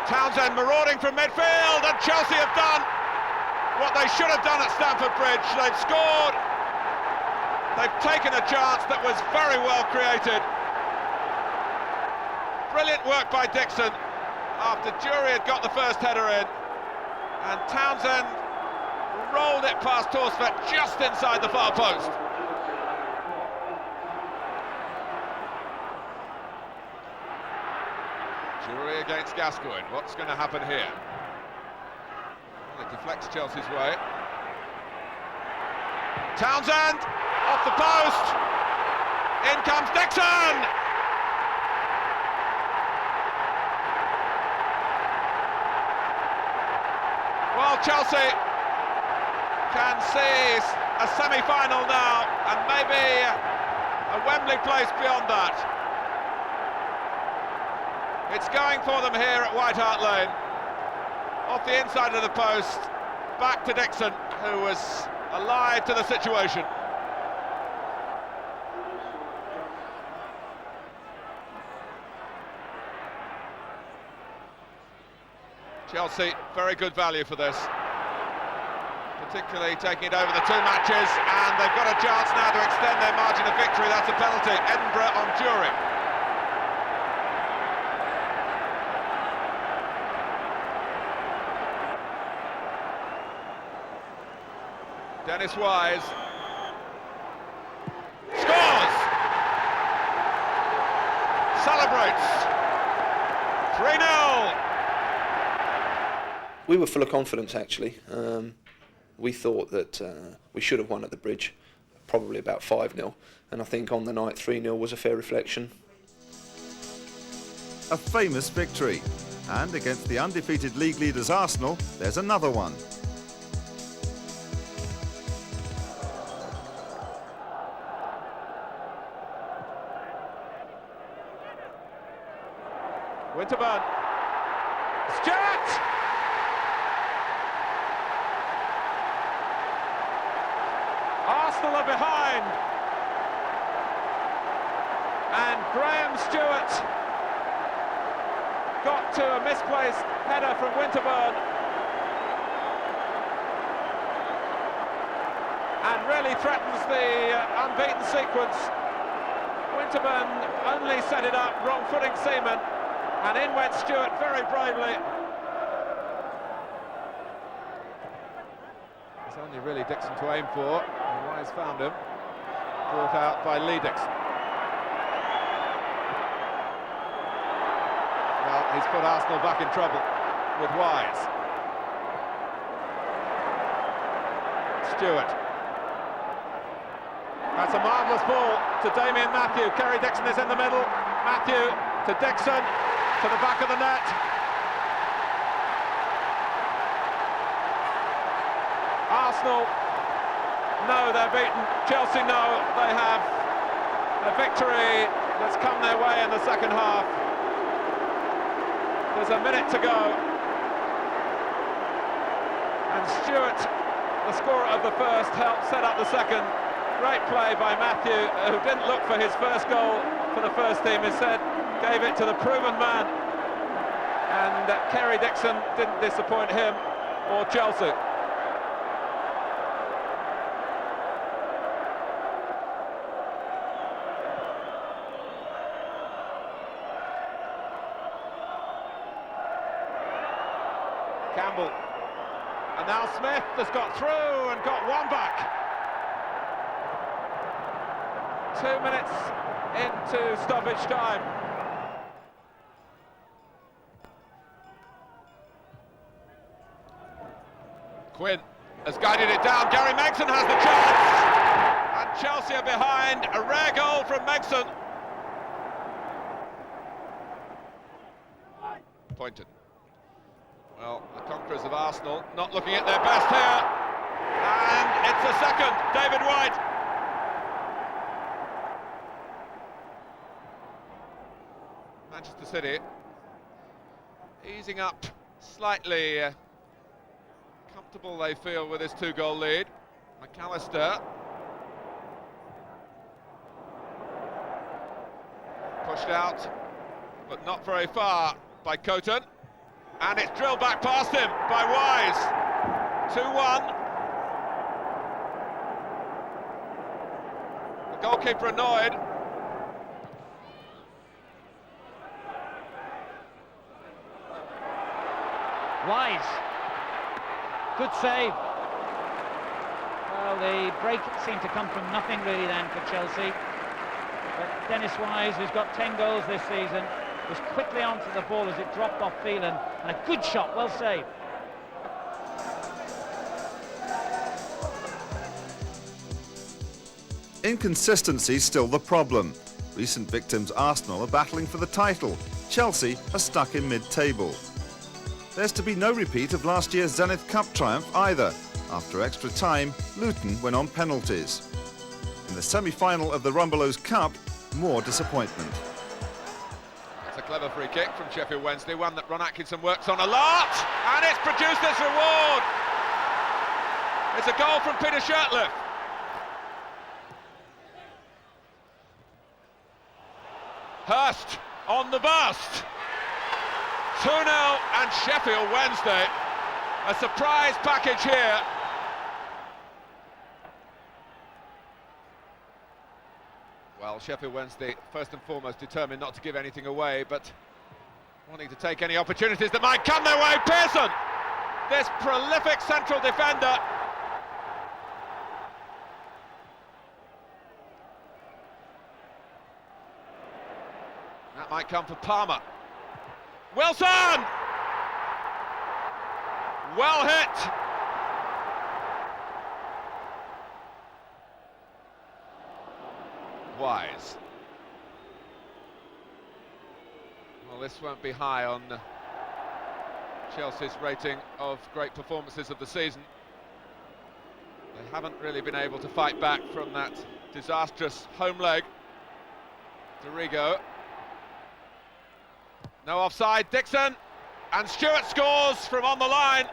Townsend marauding from midfield, and Chelsea have done what they should have done at Stamford Bridge. They've scored. They've taken a chance that was very well created. Brilliant work by Dixon after Jury had got the first header in, and Townsend rolled it past Torsvet just inside the far post. Jury against Gascoigne. What's going to happen here? Well, it deflects Chelsea's way. Townsend off the post. In comes Dixon. Well, Chelsea can see a semi-final now, and maybe a Wembley place beyond that. It's going for them here at White Hart Lane. Off the inside of the post, back to Dixon, who was alive to the situation. Chelsea, very good value for this. Particularly taking it over the 2 matches, and they've got a chance now to extend their margin of victory. That's a penalty. Edinburgh on Jury. Dennis Wise scores! Celebrates! 3-0! We were full of confidence, actually. We thought that we should have won at the Bridge, probably about 5-0, and I think on the night 3-0 was a fair reflection. A famous victory, and against the undefeated league leaders Arsenal, there's another one. Winterburn. Stewart! Arsenal are behind. And Graham Stewart got to a misplaced header from Winterburn. And really threatens the unbeaten sequence. Winterburn only set it up, wrong-footing Seaman. And in went Stewart very bravely. It's only really Dixon to aim for, and Wise found him. Brought out by Lee Dixon. Well, he's put Arsenal back in trouble with Wise. Stewart. That's a marvellous ball to Damien Matthew. Kerry Dixon is in the middle. Matthew to Dixon. To the back of the net. Arsenal know they're beaten. Chelsea know they have a victory that's come their way in the second half. There's a minute to go. And Stewart, the scorer of the first, helped set up the second. Great play by Matthew, who didn't look for his first goal for the first team. Instead, gave it to the proven man, and Kerry Dixon didn't disappoint him or Chelsea. Campbell, and now Smith has got through and got one back. 2 minutes into stoppage time. Quinn has guided it down. Gary Megson has the chance, and Chelsea are behind. A rare goal from Megson. Pointed. Well, the conquerors of Arsenal not looking at their best here, and it's a second. David White. Manchester City easing up slightly. Comfortable they feel with this 2-goal lead. McAllister pushed out, but not very far by Coton, and it's drilled back past him by Wise. 2-1. The goalkeeper annoyed. Wise. Good save. Well, the break seemed to come from nothing really then for Chelsea. But Dennis Wise, who's got 10 goals this season, was quickly onto the ball as it dropped off Phelan, and a good shot, well saved. Inconsistency still the problem. Recent victims Arsenal are battling for the title. Chelsea are stuck in mid-table. There's to be no repeat of last year's Zenith Cup triumph either. After extra time, Luton went on penalties. In the semi-final of the Rumbelows Cup, more disappointment. That's a clever free kick from Sheffield Wednesday, one that Ron Atkinson works on a lot, and it's produced this reward. It's a goal from Peter Shirtliff. Hurst on the bust. 2-0 and Sheffield Wednesday. A surprise package here. Well, Sheffield Wednesday, first and foremost, determined not to give anything away, but wanting to take any opportunities that might come their way. Pearson, this prolific central defender. That might come for Palmer. Wilson! Well hit. Wise. Well, this won't be high on Chelsea's rating of great performances of the season. They haven't really been able to fight back from that disastrous home leg. Dorigo. No offside, Dixon, and Stewart scores from on the line.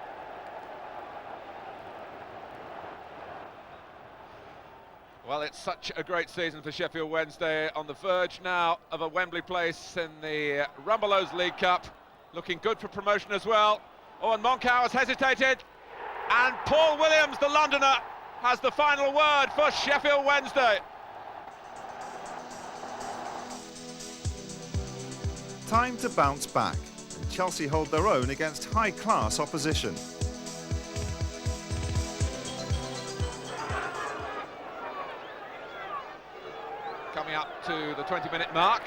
Well, it's such a great season for Sheffield Wednesday, on the verge now of a Wembley place in the Rumbelows League Cup. Looking good for promotion as well. Oh, and Moncau has hesitated, and Paul Williams, the Londoner, has the final word for Sheffield Wednesday. Time to bounce back, and Chelsea hold their own against high-class opposition. Coming up to the 20-minute mark.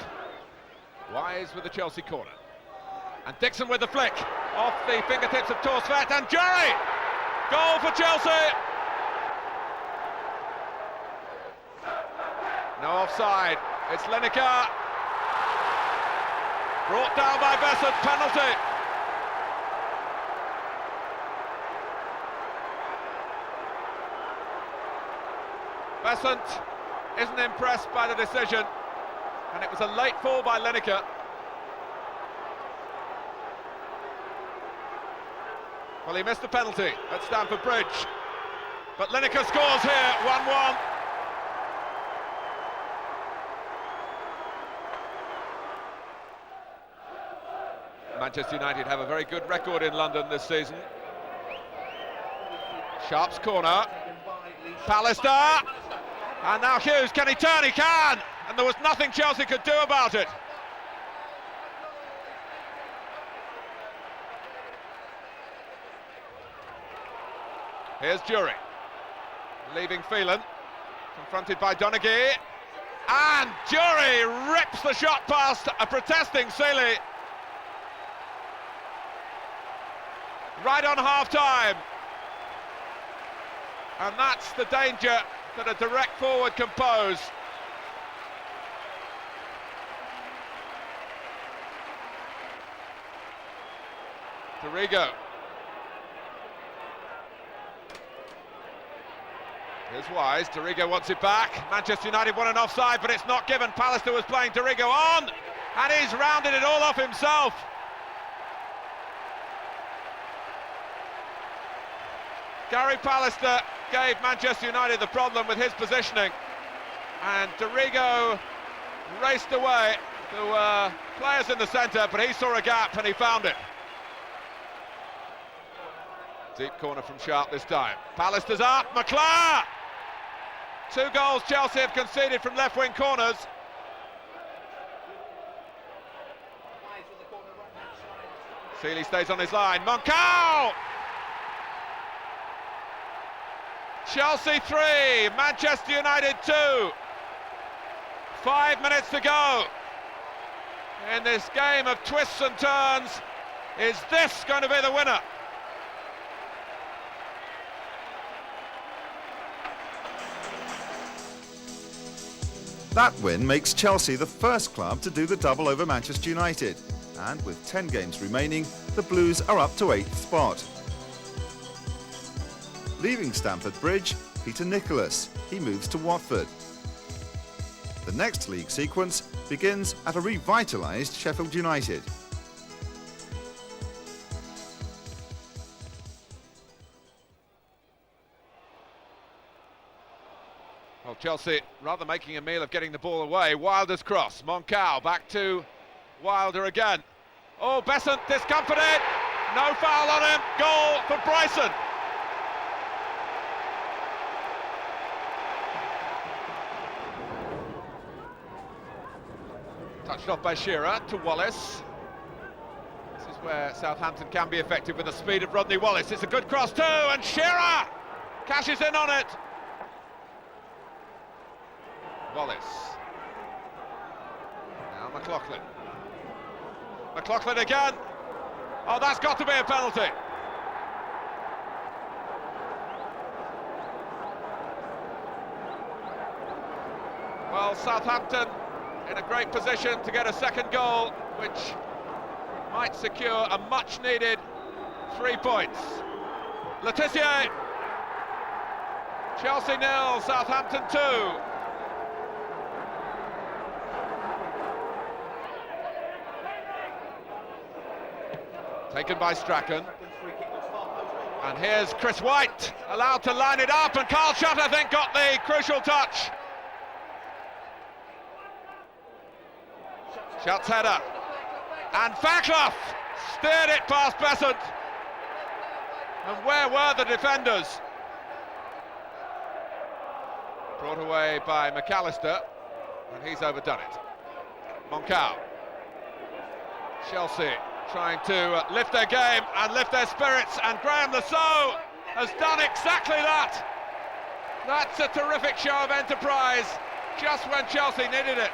Wise with the Chelsea corner. And Dixon with the flick off the fingertips of Torsvet, and Jury! Goal for Chelsea! No offside. It's Lineker. Brought down by Besant, penalty. Besant isn't impressed by the decision, and it was a late fall by Lineker. Well, he missed the penalty at Stamford Bridge, but Lineker scores here, 1-1. Manchester United have a very good record in London this season. Sharp's corner. Pallister. And now Hughes, can he turn? He can! And there was nothing Chelsea could do about it. Here's Jury. Leaving Phelan. Confronted by Donaghy. And Jury rips the shot past a protesting Seeley. Right on half-time. And that's the danger that a direct forward can pose. Dorigo. Here's Wise. Dorigo wants it back. Manchester United want an offside, but it's not given. Pallister was playing Dorigo on, and he's rounded it all off himself. Gary Pallister gave Manchester United the problem with his positioning, and Dorigo raced away. There were players in the centre, but he saw a gap and he found it. Deep corner from Sharp this time. Pallister's up, McClure! 2 goals Chelsea have conceded from left-wing corners. Seeley stays on his line. Moncau! Chelsea 3, Manchester United 2. 5 minutes to go in this game of twists and turns. Is this going to be the winner? That win makes Chelsea the first club to do the double over Manchester United. And with 10 games remaining, the Blues are up to 8th spot. Leaving Stamford Bridge, Peter Nicholas. He moves to Watford. The next league sequence begins at a revitalised Sheffield United. Well, Chelsea rather making a meal of getting the ball away. Wilder's cross. Moncau back to Wilder again. Oh, Besant discomfited. No foul on him. Goal for Bryson. Touched off by Shearer to Wallace. This is where Southampton can be effective with the speed of Rodney Wallace. It's a good cross too, and Shearer cashes in on it. Wallace. Now McLaughlin. McLaughlin again. Oh, that's got to be a penalty. Well, Southampton in a great position to get a second goal, which might secure a much-needed 3 points. Le Tissier. Chelsea 0, Southampton 2. Taken by Strachan. And here's Chris White, allowed to line it up, and Carl Shutt, I think, got the crucial touch. Shutt's header. And Fackloff steered it past Besant. And where were the defenders? Brought away by McAllister, and he's overdone it. Moncao. Chelsea trying to lift their game and lift their spirits, and Graham Lasso has done exactly that. That's a terrific show of enterprise, just when Chelsea needed it.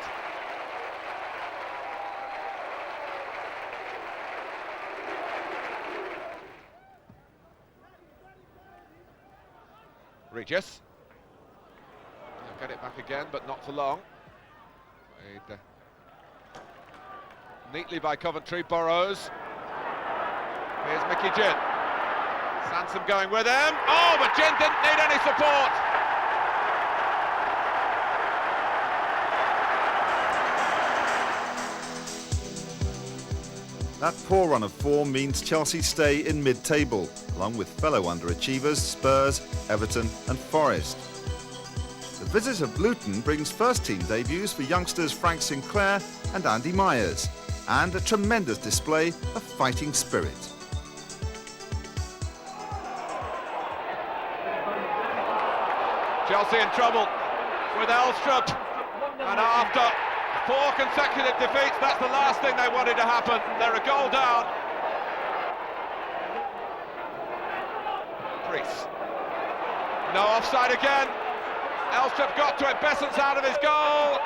Regis. He'll get it back again, but not for long. Played neatly by Coventry. Burrows. Here's Mickey Ginn. Sansom going with him. Oh, but Ginn didn't need any support. That poor run of form means Chelsea stay in mid-table, along with fellow underachievers Spurs, Everton and Forest. The visit of Luton brings first-team debuts for youngsters Frank Sinclair and Andy Myers, and a tremendous display of fighting spirit. Chelsea in trouble with Elstrup, and after 4 consecutive defeats, that's the last thing they wanted to happen. They're a goal down. Priest. No offside again. Elstrup got to it, Besant's out of his goal,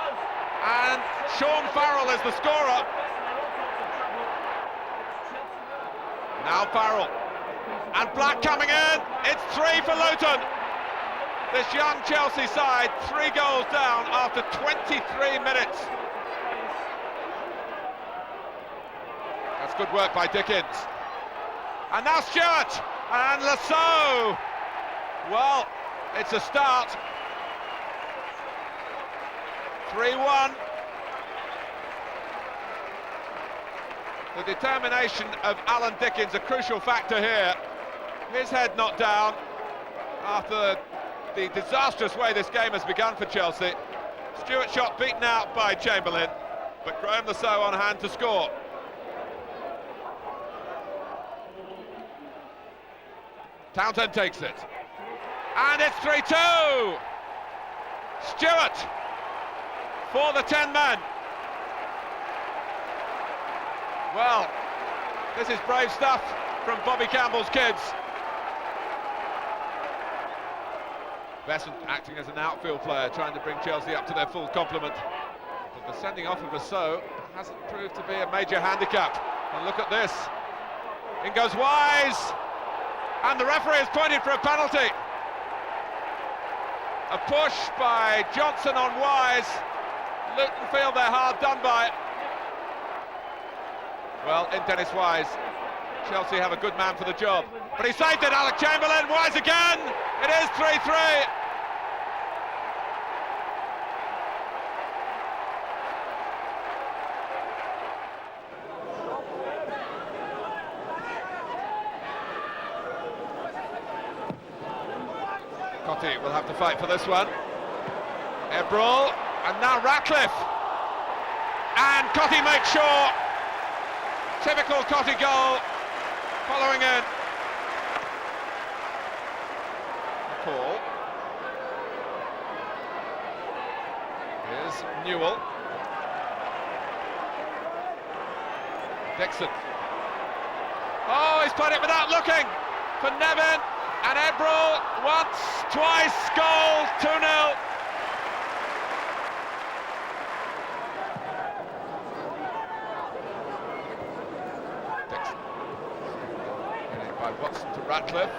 and Sean Farrell is the scorer. Now Farrell, and Black coming in. It's 3 for Luton. This young Chelsea side, 3 goals down after 23 minutes. That's good work by Dickens. And now Stewart, and Lasso. Well, it's a start. 3-1. The determination of Alan Dickens, a crucial factor here. His head not down after the disastrous way this game has begun for Chelsea. Stewart shot beaten out by Chamberlain, but Graham Lasso on hand to score. Townsend takes it. And it's 3-2! Stewart for the 10 men. Well, this is brave stuff from Bobby Campbell's kids. Besant acting as an outfield player, trying to bring Chelsea up to their full complement. But the sending off of Lasso hasn't proved to be a major handicap. And look at this. In goes Wise. And the referee has pointed for a penalty. A push by Johnson on Wise. Luton feel they're hard done by. Well, in Dennis Wise, Chelsea have a good man for the job. But he saved it, Alec Chamberlain. Wise again. It is 3-3. Cottee will have to fight for this one. Ebrel, and now Ratcliffe. And Cottee makes sure Typical Cottee goal, following in. Call. Here's Newell. Dixon. Oh, he's played it without looking for Nevin, and Ebrel once, twice, goal, 2-0. Dixon. By Watson to Ratcliffe.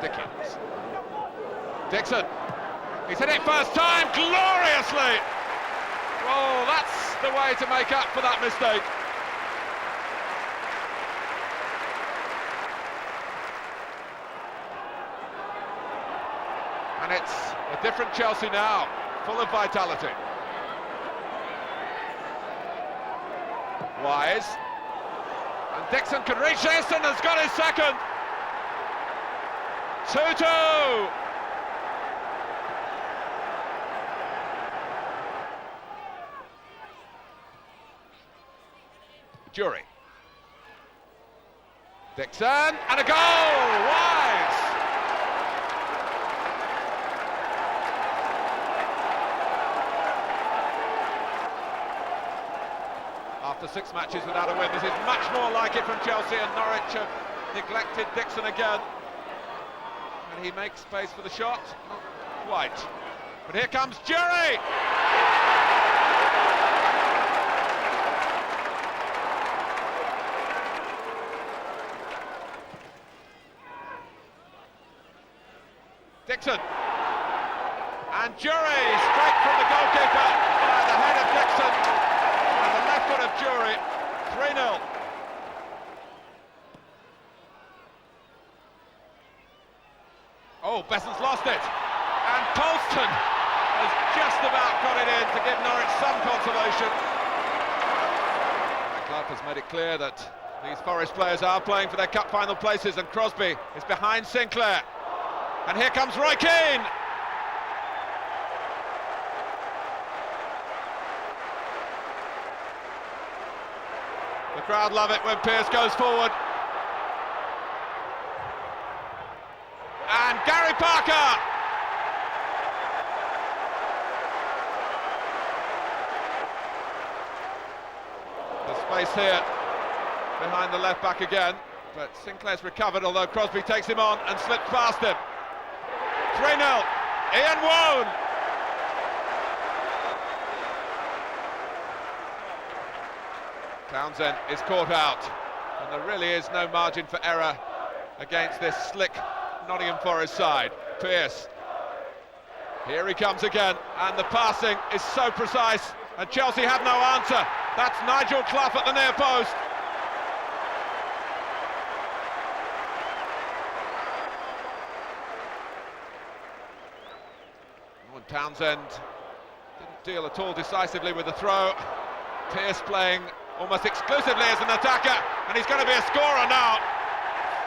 Dickens. Dixon. He's hit it first time, gloriously! Oh, that's the way to make up for that mistake. And it's a different Chelsea now, full of vitality. Wise. And Dixon can reach this and has got his second. 2-2. Jury. Dixon, and a goal! Wise! After 6 matches without a win, this is much more like it from Chelsea, and Norwich have neglected Dixon again. And he makes space for the shot, not quite. But here comes Jury! Dixon, and Jury straight from the goalkeeper by the head of Dixon and the left foot of Jury. 3-0. Oh, Besson's lost it, and Colston has just about got it in to give Norwich some consolation. The club has made it clear that these Forest players are playing for their cup final places, and Crosby is behind Sinclair. And here comes Roy Keane. The crowd love it when Pearce goes forward. And Gary Parker. The space here behind the left back again, but Sinclair's recovered, although Crosby takes him on and slips past him. 3-0, Ian Woan. Townsend is caught out, and there really is no margin for error against this slick Nottingham Forest side. Pearce, here he comes again, and the passing is so precise, and Chelsea have no answer. That's Nigel Clough at the near post. Townsend didn't deal at all decisively with the throw. Pearce playing almost exclusively as an attacker, and he's going to be a scorer now.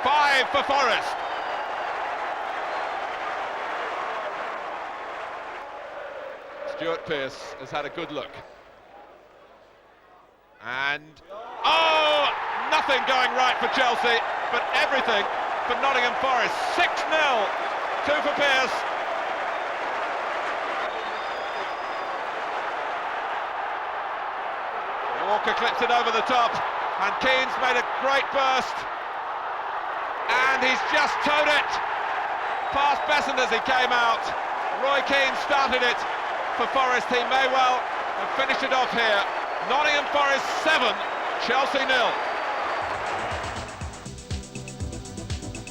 5 for Forest. Stuart Pearce has had a good look. And, oh, nothing going right for Chelsea, but everything for Nottingham Forest. 6-0, 2 for Pearce. Walker clips it over the top, and Keane's made a great burst, and he's just towed it past Besson as he came out. Roy Keane started it for Forest. He may well have finished it off here. Nottingham Forest 7, Chelsea 0.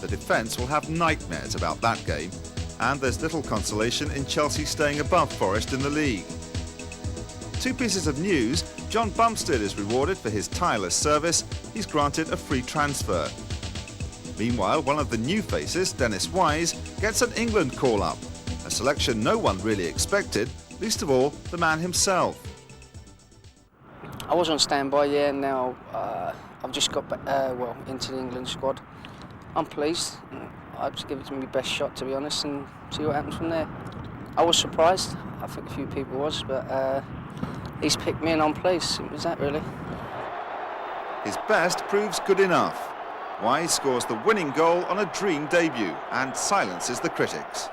The defence will have nightmares about that game, and there's little consolation in Chelsea staying above Forest in the league. 2 pieces of news. John Bumstead is rewarded for his tireless service. He's granted a free transfer. Meanwhile, one of the new faces, Dennis Wise, gets an England call-up, a selection no one really expected, least of all the man himself. I was on standby, yeah, and now I've just got into the England squad. I'm pleased. I'll just give it my best shot, to be honest, and see what happens from there. I was surprised. I think a few people was, but he's picked me and I'm pleased. It was that, really. His best proves good enough. Wise scores the winning goal on a dream debut and silences the critics.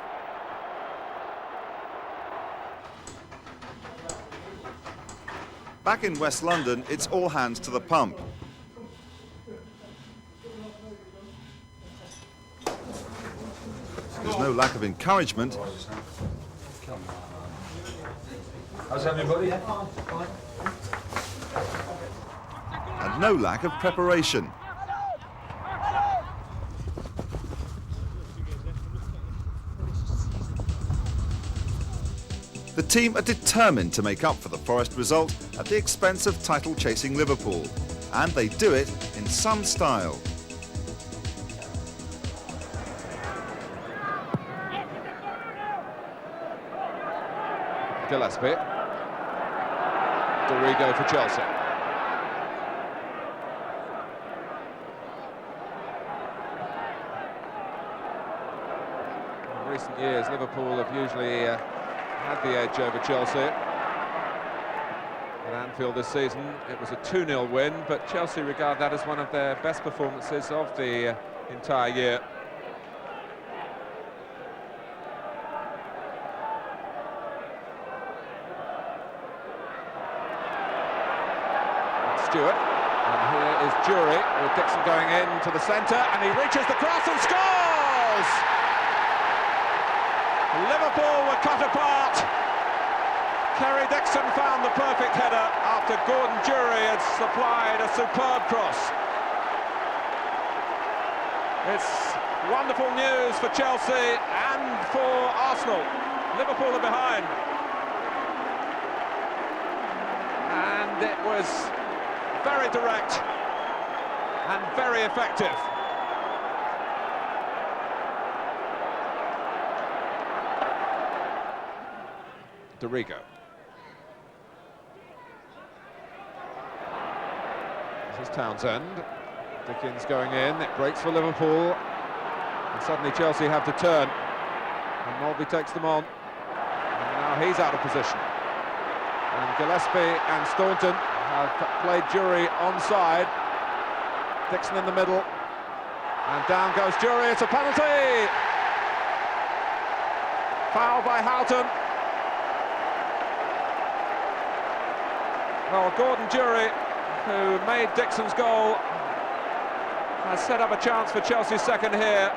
Back in West London, it's all hands to the pump. There's no lack of encouragement. How's everybody? And no lack of preparation. The team are determined to make up for the Forest result at the expense of title-chasing Liverpool, and they do it in some style. Gillespie. Dorigo for Chelsea. In recent years, Liverpool have usually had the edge over Chelsea. At Anfield this season, it was a 2-0 win, but Chelsea regard that as one of their best performances of the entire year. Stewart, and here is Jury with Dixon going into the centre, and he reaches the cross and scores! Liverpool were cut apart. Kerry Dixon found the perfect header after Gordon Jury had supplied a superb cross. It's wonderful news for Chelsea and for Arsenal. Liverpool are behind. And it was very direct and very effective. Dorigo. This is Townsend. Dickens going in, it breaks for Liverpool. And suddenly Chelsea have to turn. And Mulvey takes them on. And now he's out of position. And Gillespie and Staunton have played Jury onside. Dixon in the middle. And down goes Jury, it's a penalty! Foul by Houghton. Well, Gordon Jury, who made Dixon's goal, has set up a chance for Chelsea's second here,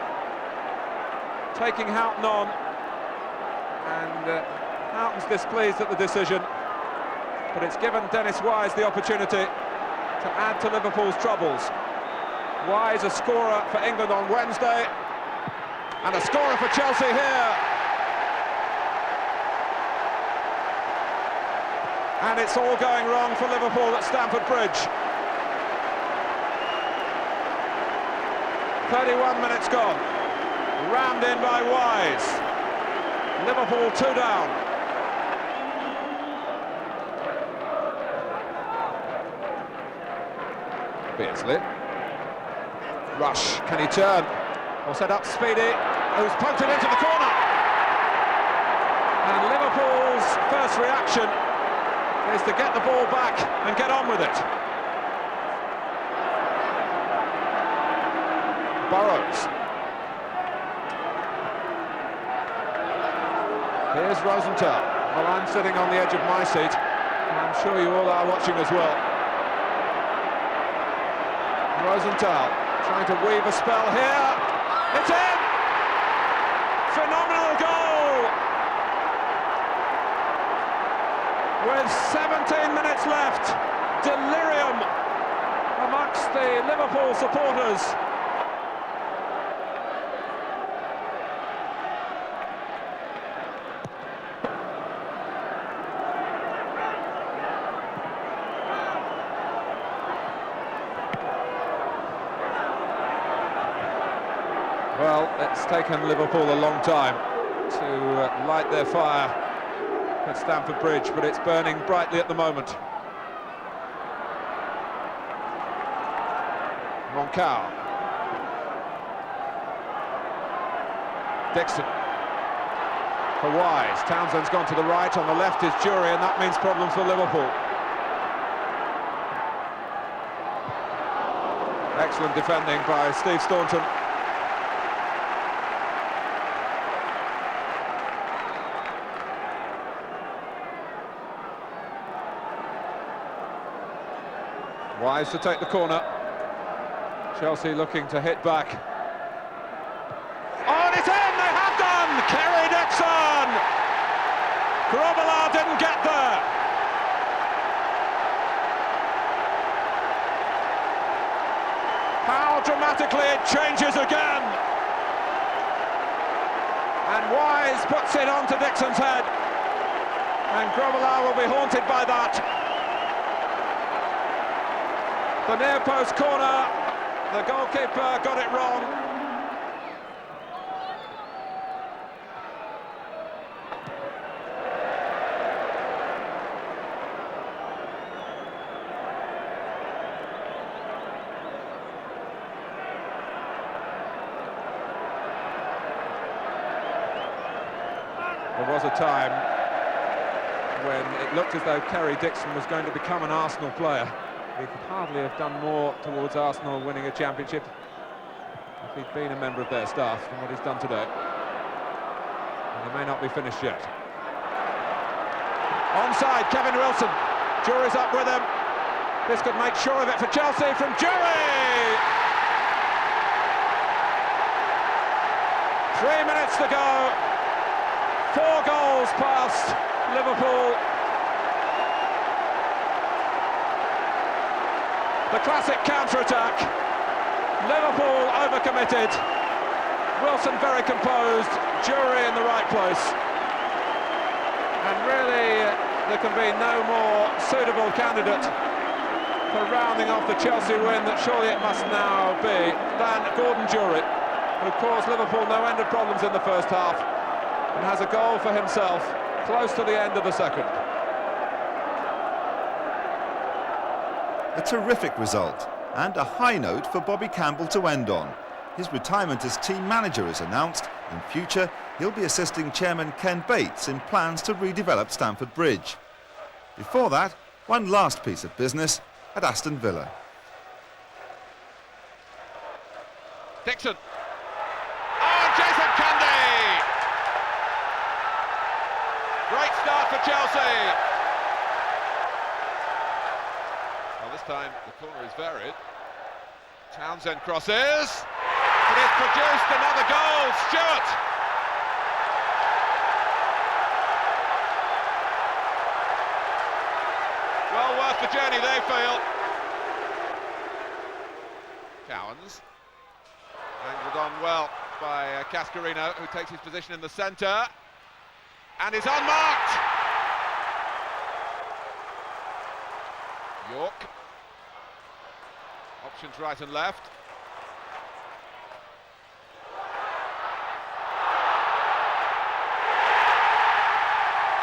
taking Houghton on, and Houghton's displeased at the decision, but it's given Dennis Wise the opportunity to add to Liverpool's troubles. Wise a scorer for England on Wednesday, and a scorer for Chelsea here. And it's all going wrong for Liverpool at Stamford Bridge. 31 minutes gone. Rammed in by Wise. Liverpool 2 down. Beardsley. Rush, can he turn? Or set up Speedy, who's poked it into the corner. And Liverpool's first reaction is to get the ball back and get on with it. Burrows. Here's Rosenthal. Well, I'm sitting on the edge of my seat, and I'm sure you all are watching as well. Rosenthal trying to weave a spell here. It's in! Phenomenal goal! With 17 minutes left, delirium amongst the Liverpool supporters. Well, it's taken Liverpool a long time to light their fire at Stamford Bridge, but it's burning brightly at the moment. Moncao. Dixon. For Wise. Townsend's gone to the right, on the left is Jury, and that means problems for Liverpool. Excellent defending by Steve Staunton. Wise to take the corner. Chelsea looking to hit back. Oh, and it's in! They have done! Kerry Dixon! Grobbelaar didn't get there. How dramatically it changes again. And Wise puts it onto Dixon's head. And Grobbelaar will be haunted by that. The near post corner, the goalkeeper got it wrong. There was a time when it looked as though Kerry Dixon was going to become an Arsenal player. He could hardly have done more towards Arsenal winning a championship if he'd been a member of their staff than what he's done today. And he may not be finished yet. Onside, Kevin Wilson. Jury's up with him. This could make sure of it for Chelsea from Jury! 3 minutes to go. 4 goals past Liverpool. The classic counter-attack. Liverpool overcommitted. Wilson very composed. Jury in the right place. And really, there can be no more suitable candidate for rounding off the Chelsea win that surely it must now be than Gordon Jury, who caused Liverpool no end of problems in the first half and has a goal for himself close to the end of the second. A terrific result, and a high note for Bobby Campbell to end on. His retirement as team manager is announced. In future, he'll be assisting chairman Ken Bates in plans to redevelop Stamford Bridge. Before that, one last piece of business at Aston Villa. Dixon. Oh, Jason Cundy! Great start for Chelsea. This time the corner is varied. Townsend crosses. It has produced another goal. Stewart. Well worth the journey, they feel. Cowans. Angled on well by Cascarino, who takes his position in the centre. And is unmarked. York. Options right and left.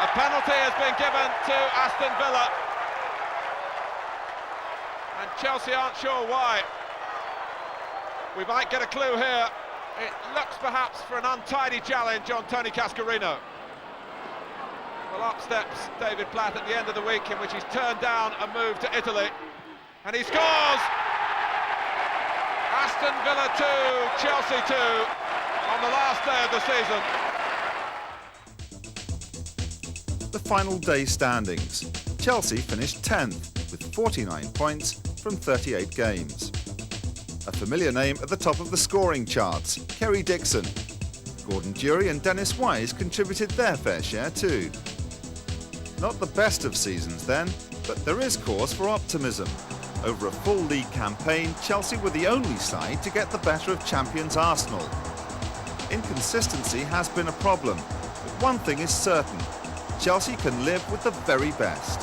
A penalty has been given to Aston Villa. And Chelsea aren't sure why. We might get a clue here. It looks perhaps for an untidy challenge on Tony Cascarino. Well, up steps David Platt at the end of the week, in which he's turned down a move to Italy. And he scores! Aston Villa 2, Chelsea 2, on the last day of the season. The final day standings. Chelsea finished 10th with 49 points from 38 games. A familiar name at the top of the scoring charts, Kerry Dixon. Gordon Jury and Dennis Wise contributed their fair share too. Not the best of seasons then, but there is cause for optimism. Over a full league campaign, Chelsea were the only side to get the better of champions Arsenal. Inconsistency has been a problem, but one thing is certain: Chelsea can live with the very best.